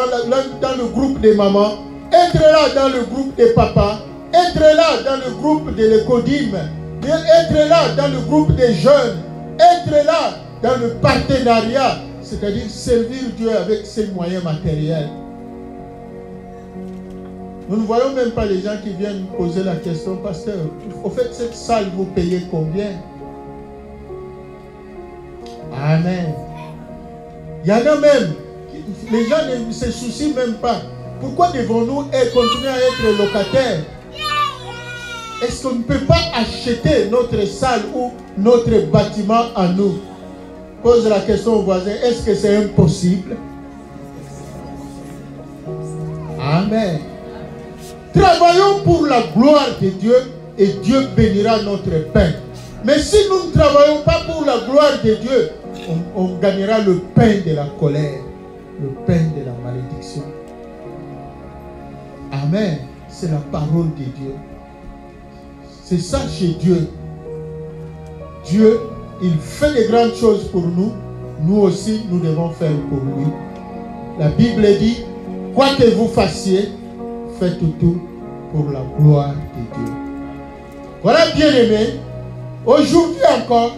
dans le groupe des mamans. Être là dans le groupe des papas. Être là dans le groupe de l'écodime. Être là dans le groupe des jeunes. Être là dans le partenariat. C'est-à-dire servir Dieu avec ses moyens matériels. Nous ne voyons même pas les gens qui viennent poser la question, pasteur, au fait, cette salle, vous payez combien? Amen. Il y en a même, les gens ne se soucient même pas. Pourquoi devons-nous continuer à être locataires? Est-ce qu'on ne peut pas acheter notre salle ou notre bâtiment à nous? Pose la question au voisin, est-ce que c'est impossible? Amen. Travaillons pour la gloire de Dieu et Dieu bénira notre pain. Mais si nous ne travaillons pas pour la gloire de Dieu, on gagnera le pain de la colère, le pain de la malédiction. Amen. C'est la parole de Dieu. C'est ça chez Dieu. Dieu, il fait de grandes choses pour nous. Nous aussi, nous devons faire pour lui. La Bible dit, quoi que vous fassiez, faites tout pour la gloire de Dieu. Voilà, bien-aimés, aujourd'hui encore,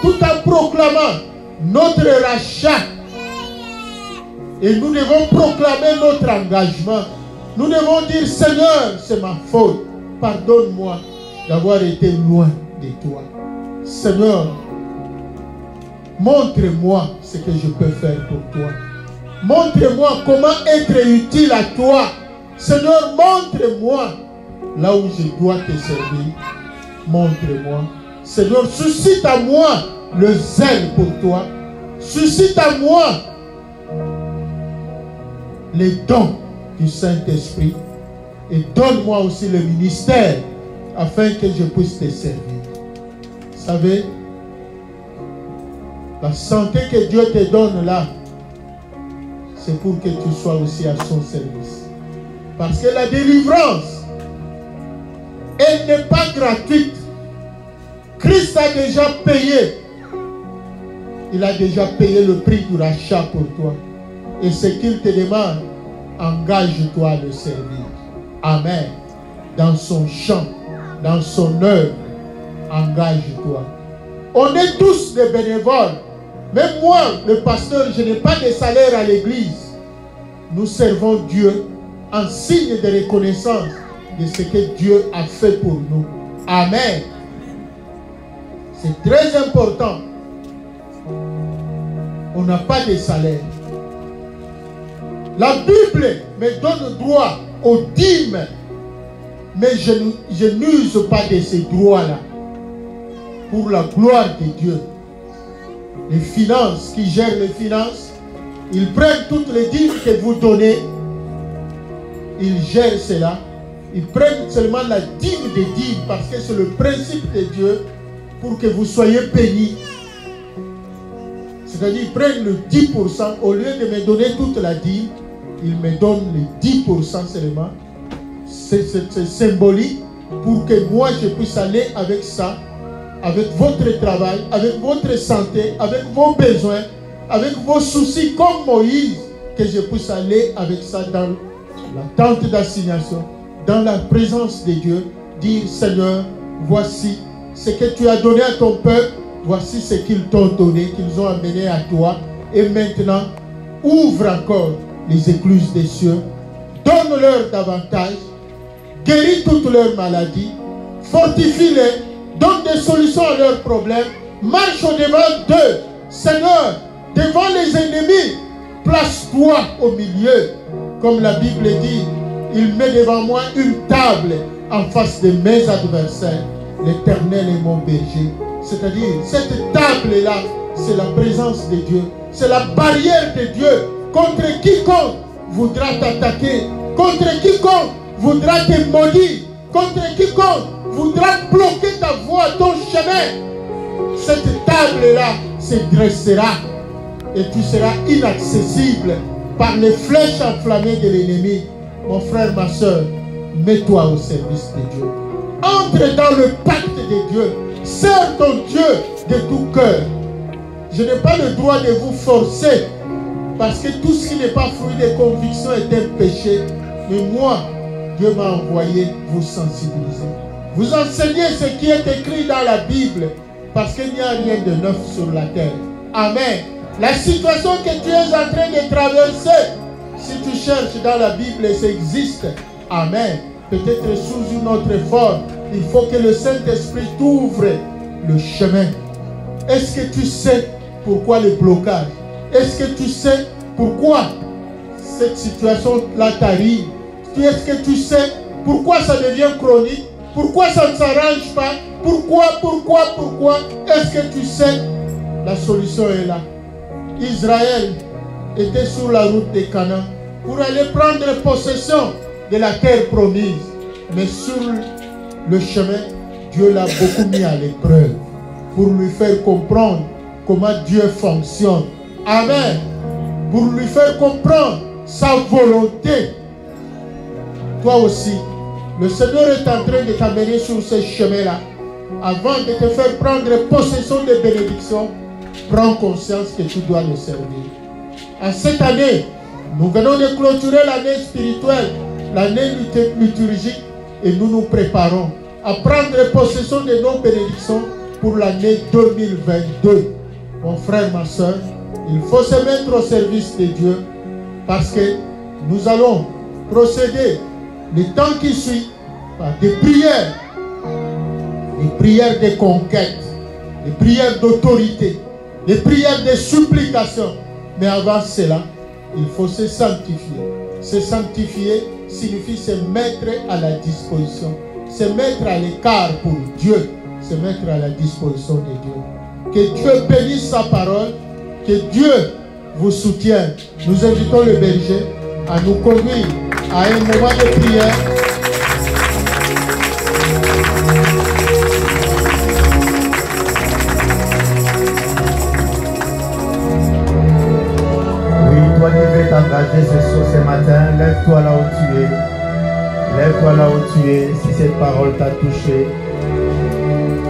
tout en proclamant notre rachat, et nous devons proclamer notre engagement. Nous devons dire, Seigneur, c'est ma faute. Pardonne-moi d'avoir été loin de toi. Seigneur, montre-moi ce que je peux faire pour toi. Montre-moi comment être utile à toi. Seigneur, montre-moi là où je dois te servir. Montre-moi. Seigneur, suscite à moi le zèle pour toi. Suscite à moi les dons du Saint-Esprit. Et donne-moi aussi le ministère afin que je puisse te servir. Vous savez, la santé que Dieu te donne là, c'est pour que tu sois aussi à son service. Parce que la délivrance, elle n'est pas gratuite. Christ a déjà payé. Il a déjà payé le prix du rachat pour toi. Et ce qu'il te demande, engage-toi à le servir. Amen. Dans son champ, dans son œuvre, engage-toi. On est tous des bénévoles. Même moi, le pasteur, je n'ai pas de salaire à l'église. Nous servons Dieu en signe de reconnaissance de ce que Dieu a fait pour nous. Amen. C'est très important. On n'a pas de salaire. La Bible me donne droit aux dîmes. mais je n'use pas de ces droits-là pour la gloire de Dieu. Les finances, qui gèrent les finances, ils prennent toutes les dîmes que vous donnez, ils gèrent cela. Ils prennent seulement la dîme des dîmes parce que c'est le principe de Dieu pour que vous soyez bénis. C'est-à-dire, ils prennent le 10%, au lieu de me donner toute la dîme, ils me donnent les 10% seulement. C'est symbolique pour que moi je puisse aller avec ça, avec votre travail, avec votre santé, avec vos besoins, avec vos soucis comme Moïse, que je puisse aller avec ça dans la tente d'assignation, dans la présence de Dieu, dire Seigneur, voici ce que tu as donné à ton peuple, voici ce qu'ils t'ont donné, qu'ils ont amené à toi, et maintenant, ouvre encore les écluses des cieux, donne-leur davantage, guéris toutes leurs maladies, fortifie-les, donne des solutions à leurs problèmes, marche au-devant d'eux, Seigneur, devant les ennemis, place-toi au milieu, comme la Bible dit, il met devant moi une table en face de mes adversaires, l'Éternel est mon berger. C'est-à-dire, cette table-là, c'est la présence de Dieu. C'est la barrière de Dieu contre quiconque voudra t'attaquer, contre quiconque voudra te maudire, contre quiconque voudra bloquer ta voie, ton chemin. Cette table-là se dressera et tu seras inaccessible par les flèches enflammées de l'ennemi. Mon frère, ma soeur, mets-toi au service de Dieu. Entre dans le pacte de Dieu. Sers ton Dieu de tout cœur. Je n'ai pas le droit de vous forcer parce que tout ce qui n'est pas fruit de conviction est un péché. Mais moi, Dieu m'a envoyé vous sensibiliser. Vous enseigner ce qui est écrit dans la Bible parce qu'il n'y a rien de neuf sur la terre. Amen. La situation que tu es en train de traverser, si tu cherches dans la Bible, ça existe. Amen. Peut-être sous une autre forme. Il faut que le Saint-Esprit t'ouvre le chemin. Est-ce que tu sais pourquoi le blocage? Est-ce que tu sais pourquoi cette situation-là t'arrive? Est-ce que tu sais pourquoi ça devient chronique? Pourquoi ça ne s'arrange pas? Pourquoi? Est-ce que tu sais? La solution est là. Israël était sur la route de Canaan pour aller prendre possession de la terre promise. Mais sur le chemin, Dieu l'a beaucoup mis à l'épreuve pour lui faire comprendre comment Dieu fonctionne. Amen. Pour lui faire comprendre sa volonté. Toi aussi, le Seigneur est en train de t'amener sur ce chemin-là. Avant de te faire prendre possession des bénédictions, prends conscience que tu dois le servir. En cette année, nous venons de clôturer l'année spirituelle, l'année liturgique, et nous nous préparons à prendre possession de nos bénédictions pour l'année 2022. Mon frère, ma soeur, il faut se mettre au service de Dieu parce que nous allons procéder le temps qui suit par des prières de conquête, des prières d'autorité, des prières de supplication. Mais avant cela, il faut se sanctifier. Se sanctifier signifie se mettre à la disposition, se mettre à l'écart pour Dieu, se mettre à la disposition de Dieu. Que Dieu bénisse sa parole, que Dieu vous soutienne. Nous invitons le berger à nous conduire à un moment de prière. Toi qui veux t'engager ce matin, lève-toi là où tu es. Lève-toi là où tu es. Si cette parole t'a touché,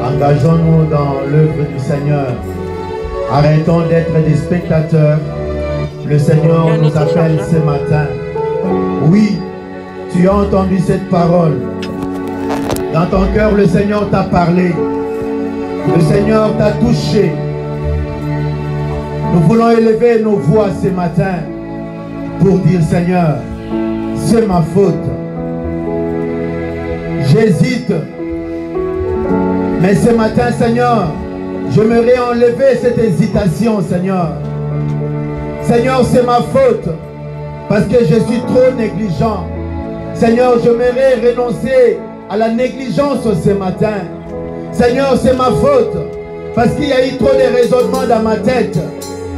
engageons-nous dans l'œuvre du Seigneur. Arrêtons d'être des spectateurs. Le Seigneur nous appelle ce matin. Oui, tu as entendu cette parole. Dans ton cœur, le Seigneur t'a parlé. Le Seigneur t'a touché. Nous voulons élever nos voix ce matin pour dire Seigneur, c'est ma faute. J'hésite. Mais ce matin, Seigneur, j'aimerais enlever cette hésitation, Seigneur. Seigneur, c'est ma faute parce que je suis trop négligent. Seigneur, j'aimerais renoncer à la négligence ce matin. Seigneur, c'est ma faute. Parce qu'il y a eu trop de raisonnements dans ma tête.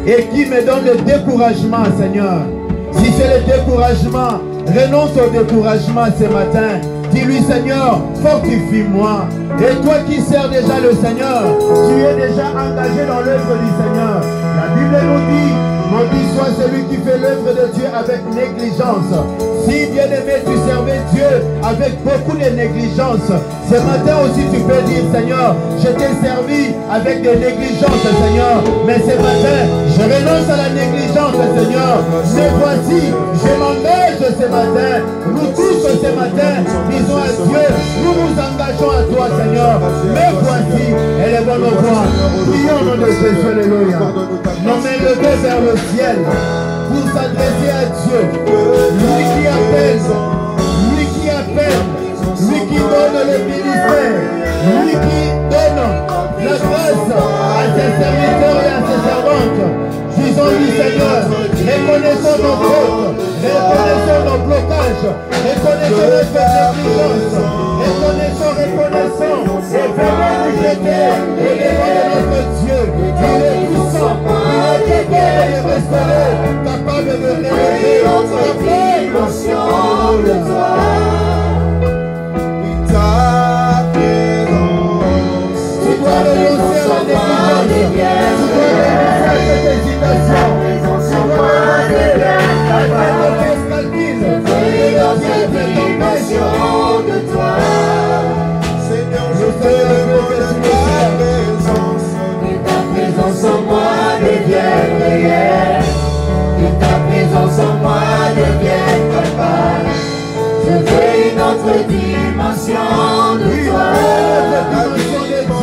Et qui me donne le découragement, Seigneur. Si c'est le découragement, renonce au découragement ce matin. Dis-lui, Seigneur, fortifie-moi. Et toi qui sers déjà le Seigneur, tu es déjà engagé dans l'œuvre du Seigneur. La Bible nous dit, maudit soit celui qui fait l'œuvre de Dieu avec négligence. Si, bien-aimé, tu servais Dieu avec beaucoup de négligence, ce matin aussi tu peux dire, Seigneur, je t'ai servi avec des négligences, Seigneur. Mais ce matin, je renonce à la négligence, Seigneur. Mais voici, je m'engage ce matin. Nous tous ce matin, disons à Dieu, nous nous engageons à toi, Seigneur. Mais voici, élevons nos voix. Prions au nom de Jésus, alléluia. Nos mains levées vers le ciel pour s'adresser à Dieu. Lui qui appelle, lui qui appelle, lui qui donne le ministère, lui qui donne la grâce à ses serviteurs et à ses servantes. Disons-lui, Seigneur, reconnaissons nos fautes, reconnaissons nos blocages, reconnaissons notre négligence, reconnaissons, et venons nous jeter au devant de notre Dieu. Il est puissant, il est capable de restaurer, capable de relever notre dimension de toi. Tu dois renoncer à la négligence, tu dois renoncer à cette hésitation, tu dois renoncer à cette mauvaise calcul, de toi. Seigneur, je te demande ta présence. Que ta présence en moi devienne réelle. Que ta présence en moi devienne palpable. Je veux une autre dimension de toi. La dimension de Dieu. Nous voulons notre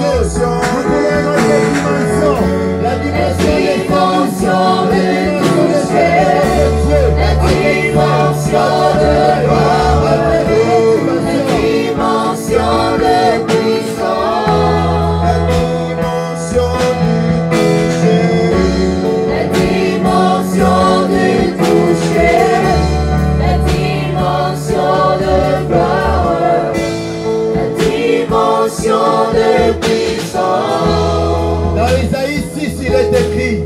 dimension. La dimension de toucher. La dimension de gloire. La dimension de puissance. La dimension du toucher. La dimension du toucher. La dimension de gloire. La dimension de puissance. Dans Isaïe 6, il est écrit,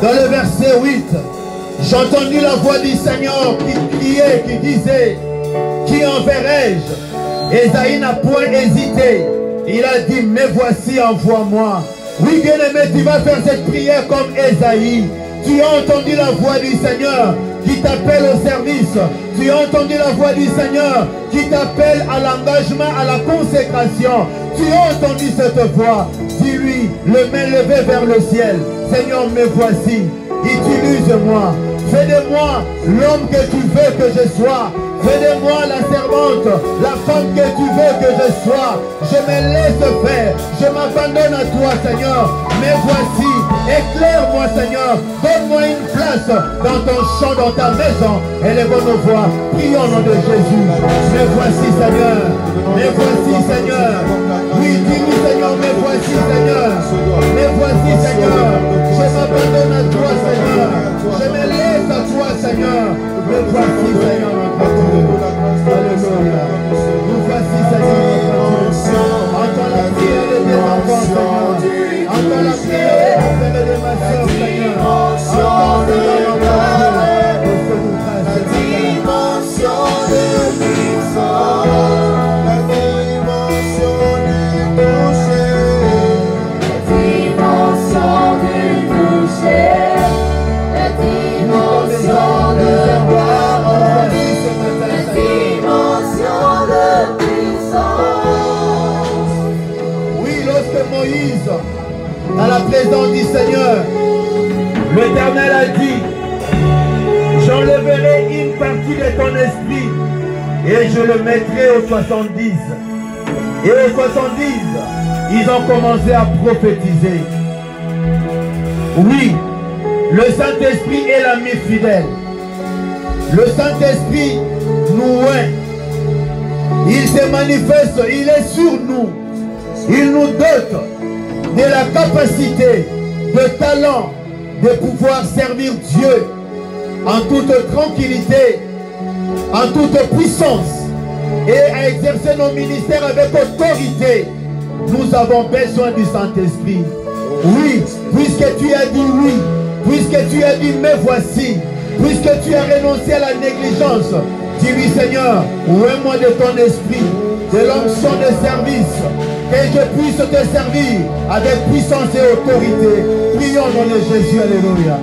dans le verset 8, j'ai entendu la voix du Seigneur qui criait, qui disait, qui enverrai-je? Isaïe n'a point hésité. Il a dit, mais voici, envoie-moi. Oui, bien-aimé, tu vas faire cette prière comme Isaïe. Tu as entendu la voix du Seigneur qui t'appelle au service. Tu as entendu la voix du Seigneur qui t'appelle à l'engagement, à la consécration. Tu as entendu cette voix. Dis-lui, le main levé vers le ciel. Seigneur, me voici. Utilise-moi. Fais de moi l'homme que tu veux que je sois. Fais de moi la servante, la femme que tu veux que je sois. Je me laisse faire. Je m'abandonne à toi, Seigneur. Mais voici, éclaire-moi, Seigneur. Donne-moi une place dans ton champ, dans ta maison. Élevons nos voix. Prions au nom de Jésus. Mais voici, Seigneur. Mais voici, Seigneur. Oui, dis-lui, Seigneur. Mais voici, Seigneur. Mais voici, Seigneur. Je m'abandonne à toi, Seigneur. Je me laisse à toi, Seigneur. Mais voici, Seigneur, notre Dieu. Alléluia. Nous voici, Seigneur, notre Dieu. Entends la prière de tes enfants, Seigneur. Entends la prière de mon frère et de ma soeur, Seigneur. Entends, Seigneur, notre Dieu. Fais-nous grâce, La dimension de puissance. La dimension du toucher. La dimension du toucher. La dimension de gloire. La dimension de puissance. Oui, lorsque Moïse, à la présence du Seigneur, l'Éternel a dit, j'enlèverai une partie de ton esprit et je le mettrai aux 70. Et aux 70, ils ont commencé à prophétiser. Oui, le Saint-Esprit est l'ami fidèle. Le Saint-Esprit nous oint. Il se manifeste, il est sur nous. Il nous dote de la capacité, de talent, de pouvoir servir Dieu en toute tranquillité, en toute puissance, et à exercer nos ministères avec autorité. Nous avons besoin du Saint-Esprit. Oui, puisque tu as dit oui, puisque tu as dit me voici, puisque tu as renoncé à la négligence, dis-lui Seigneur, ouvre-moi de ton esprit, de l'onction de service, que je puisse te servir avec puissance et autorité. Prions au nom de Jésus, alléluia.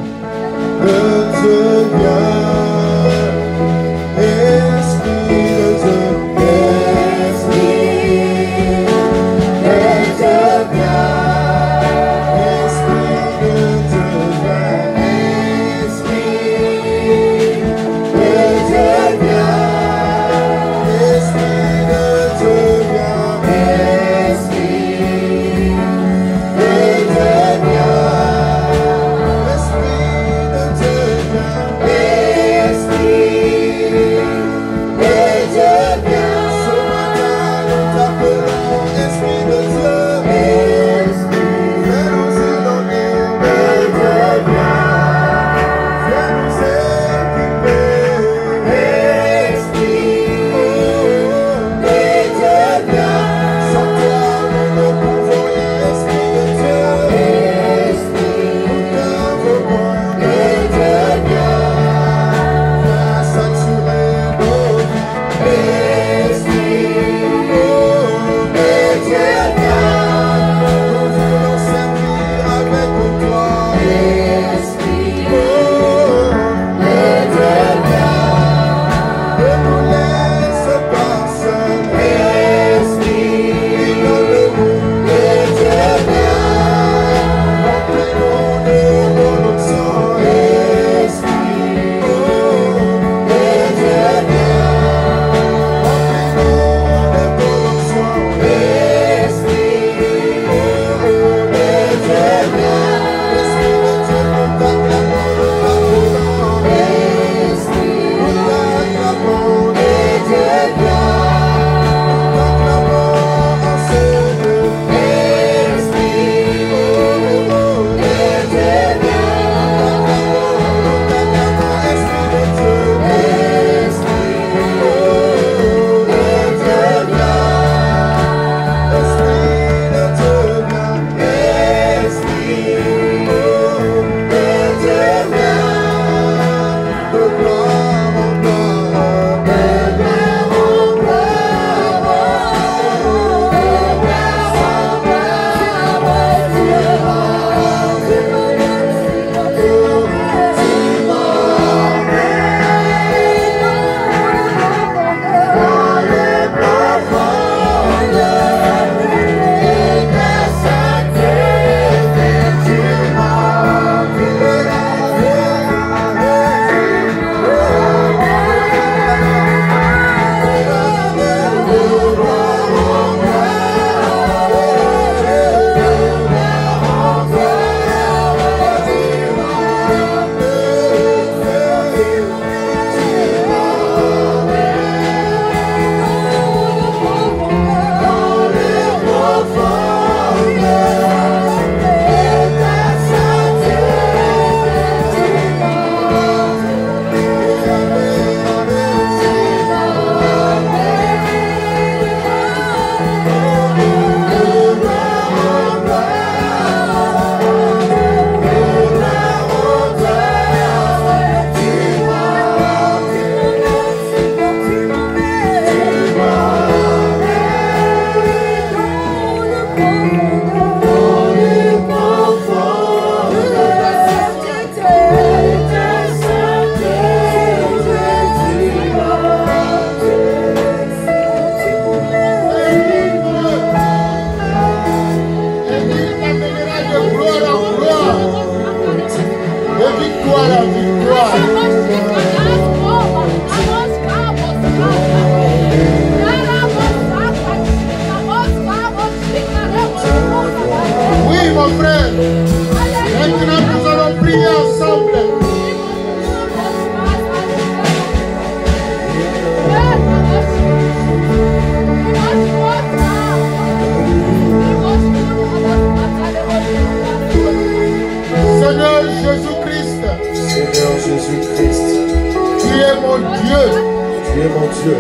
Tu es mon Dieu.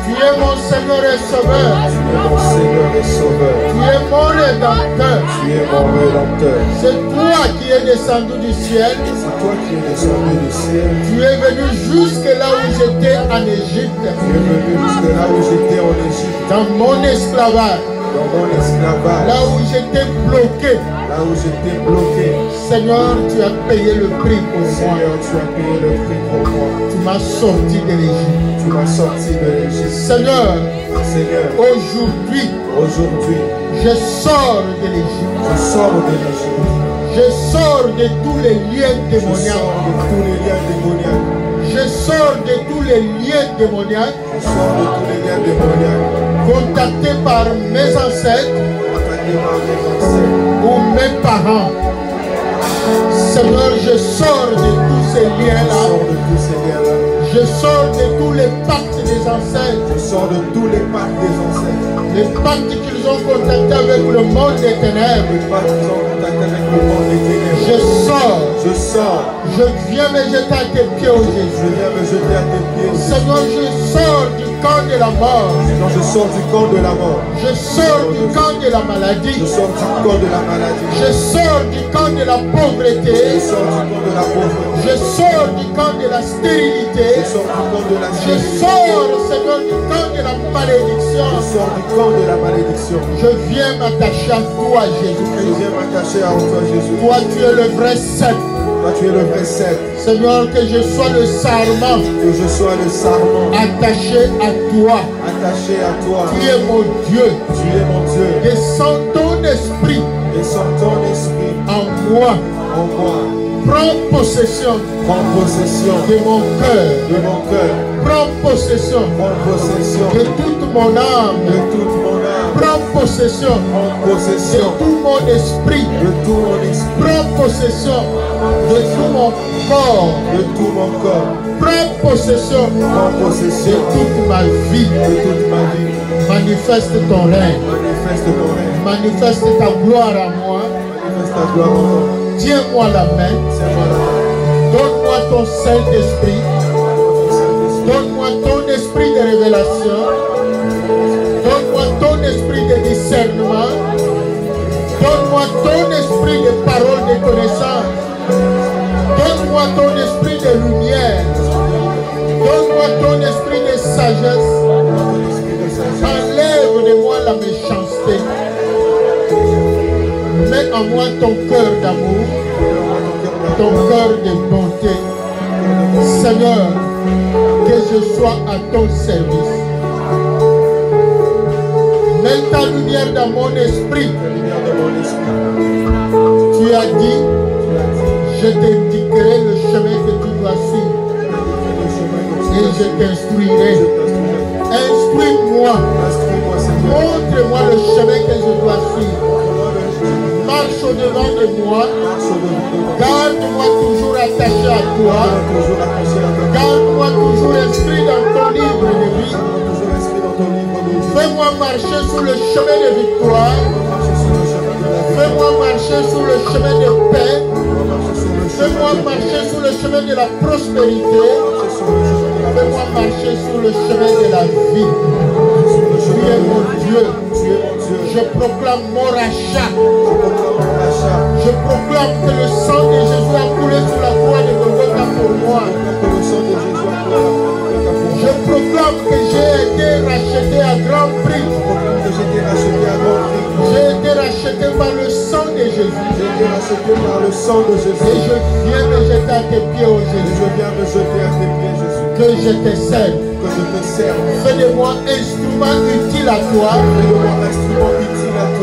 Tu es mon Seigneur et Sauveur. Tu es mon Seigneur et Sauveur. Tu es mon Rédempteur. Tu es mon Rédempteur. C'est toi qui es descendu du ciel. C'est toi qui es descendu du ciel. Tu es venu jusque là où j'étais en Égypte. Tu es venu jusque là où j'étais en Égypte. Dans mon esclavage. Dans mon esclavage. Là où j'étais bloqué. Là où j'étais bloqué. Seigneur, tu as payé le prix pour moi. Seigneur, tu as payé le prix pour moi. Tu m'as sorti de l'Égypte. Tu m'as sorti de l'Égypte. Seigneur, Seigneur, aujourd'hui, je sors de l'Égypte. je sors de l'Égypte. Je sors de tous les liens Je sors démoniaques. de tous les liens démoniaques. Je sors de tous les liens démoniaques Je sors de tous les liens démoniaques. contactés par mes ancêtres Contactés par mes ancêtres ou mes parents. Seigneur, je sors de tous ces Je liens-là. sors de tous ces liens-là. Je sors de tous les pactes des ancêtres. Je sors de tous les pactes des ancêtres. Les pactes qu'ils ont contactés avec le monde des ténèbres. Les pactes qu'ils ont contactés avec le monde des ténèbres. Je sors. Je sors. Je viens me jeter à tes pieds, ô Jésus. Je viens me jeter à tes pieds. Seigneur, je sors du camp de la mort. Seigneur, je sors du camp de la mort. Je sors du camp de la maladie. Je sors du camp de la maladie. Je sors du camp de la Je pauvreté. sors du camp de la pauvreté. Je sors du camp de la stérilité. Je sors du camp de la Je stérilité. sors, Seigneur, du camp de la malédiction. Je sors du camp de la malédiction. Je viens m'attacher à toi, Je Jésus-Christ. viens m'attacher à toi, Jésus. Toi, tu es le vrai sceptre. Toi, tu es le vrai sceptre. Seigneur, que je sois le sarment Que je sois le sarment attaché à toi. attaché à toi. Tu es mon Dieu. Tu es mon Dieu. Descends ton esprit Et sans ton esprit en moi. en moi. Prends possession Prends possession de mon cœur. de mon cœur. Prends possession Prends possession de toute mon de âme. toute mon âme. Prends possession Prends de possession tout mon esprit. de tout mon esprit. Prends possession de tout mon corps. De tout mon corps. Prends possession Prends de possession toute ma vie. de toute ma vie. Manifeste ton règne. Manifeste ton règne. Manifeste ta gloire à moi. Manifeste ta gloire en moi. Tiens-moi la main. Tiens-moi la main. Donne-moi ton Saint-Esprit. Saint-Esprit. Donne-moi ton esprit de révélation. Donne-moi ton esprit de discernement. Donne-moi ton esprit de parole de connaissance. Donne-moi ton esprit de lumière. Donne-moi ton esprit de sagesse. Enlève de moi la méchanceté. Mets en moi ton cœur d'amour, ton cœur de bonté. Seigneur, que je sois à ton service. Mets ta lumière dans mon esprit. Tu as dit, je t'indiquerai le chemin que tu dois suivre et je t'instruirai. Instruis-moi, montre-moi le chemin que je dois suivre. Marche au-devant de moi, garde-moi toujours attaché à toi, garde-moi toujours inscrit dans ton livre de vie. Fais-moi marcher sur le chemin de victoire. Fais-moi marcher sur le chemin de paix. Fais-moi marcher sur le chemin de la prospérité. Fais-moi marcher sur le chemin de la vie. Tu es mon Dieu. Je proclame mon rachat. Je proclame que le sang de Jésus a coulé sur la croix de Golgotha pour moi. Je proclame que j'ai été racheté à grand prix. J'ai été racheté par le sang de Jésus. Et je viens me jeter à tes pieds, ô Jésus. Que je te serve. Fais de moi instrument utile à toi.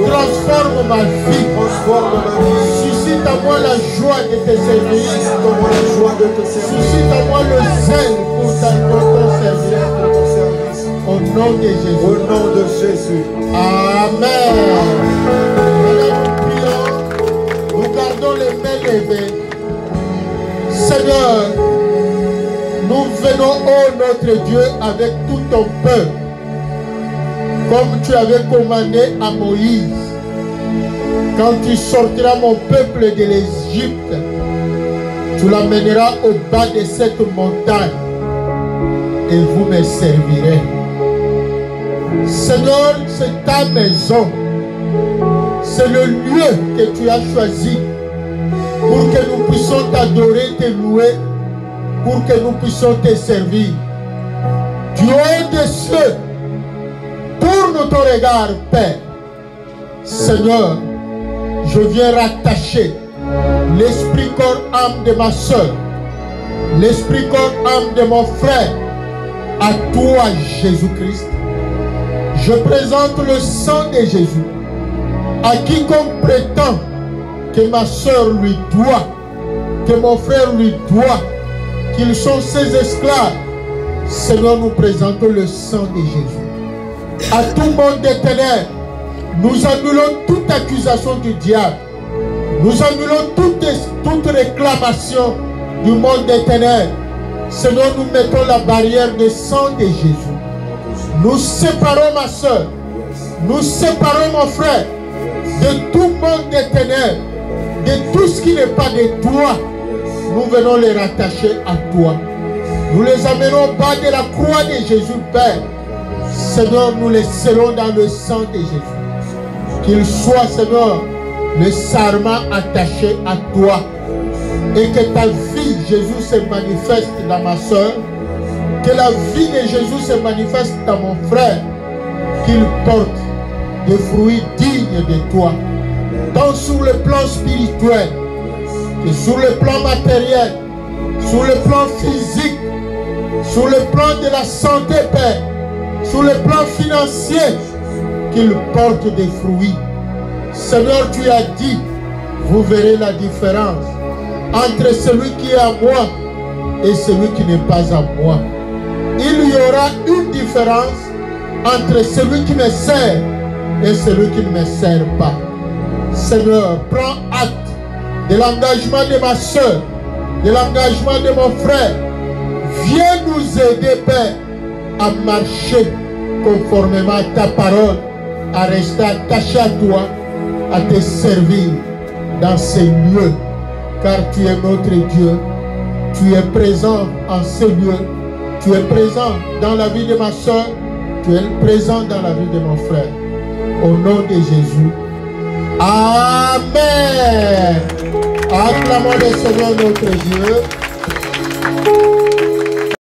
Transforme ma vie. Suscite à moi la joie de te servir. Suscite à moi le zèle pour ton service. Au nom de Jésus. Au nom de Jésus. Amen. Maintenant, nous prions. Nous gardons les mains levées. Seigneur, nous venons, ô notre Dieu, avec tout ton peuple, comme tu avais commandé à Moïse. Quand tu sortiras mon peuple de l'Égypte, tu l'amèneras au bas de cette montagne et vous me servirez. Seigneur, c'est ta maison. C'est le lieu que tu as choisi pour que nous puissions t'adorer, te louer, pour que nous puissions te servir. Du haut des cieux, tourne ton regard, Père. Seigneur, je viens rattacher l'esprit, corps, âme de ma soeur, l'esprit, corps, âme de mon frère, à toi, Jésus-Christ. Je présente le sang de Jésus à quiconque prétend que ma soeur lui doit, que mon frère lui doit, qu'ils sont ses esclaves. Seigneur, nous présentons le sang de Jésus. À tout monde des ténèbres, nous annulons toute accusation du diable. Nous annulons toute réclamation du monde des ténèbres. Seigneur, nous mettons la barrière de sang de Jésus. Nous séparons ma soeur, nous séparons mon frère de tout monde des ténèbres, de tout ce qui n'est pas de toi. Nous venons les rattacher à toi. Nous les amenons au bas de la croix de Jésus, Père. Seigneur, nous les scellons dans le sang de Jésus. Qu'il soit, Seigneur, le sarment attaché à toi. Et que ta vie, Jésus, se manifeste dans ma soeur. Que la vie de Jésus se manifeste dans mon frère. Qu'il porte des fruits dignes de toi. Tant sur le plan spirituel que sur le plan matériel, sur le plan physique, sur le plan de la santé, Père, sur le plan financier, qu'il porte des fruits. Seigneur, tu as dit, vous verrez la différence entre celui qui est à moi et celui qui n'est pas à moi. Il y aura une différence entre celui qui me sert et celui qui ne me sert pas. Seigneur, prends acte de l'engagement de ma soeur, de l'engagement de mon frère. Viens nous aider, Père, à marcher conformément à ta parole, à rester attaché à toi, à te servir dans ces lieux, car tu es notre Dieu. Tu es présent en ces lieux. Tu es présent dans la vie de ma soeur. Tu es présent dans la vie de mon frère. Au nom de Jésus. Amen. Acclamons le Seigneur notre Dieu.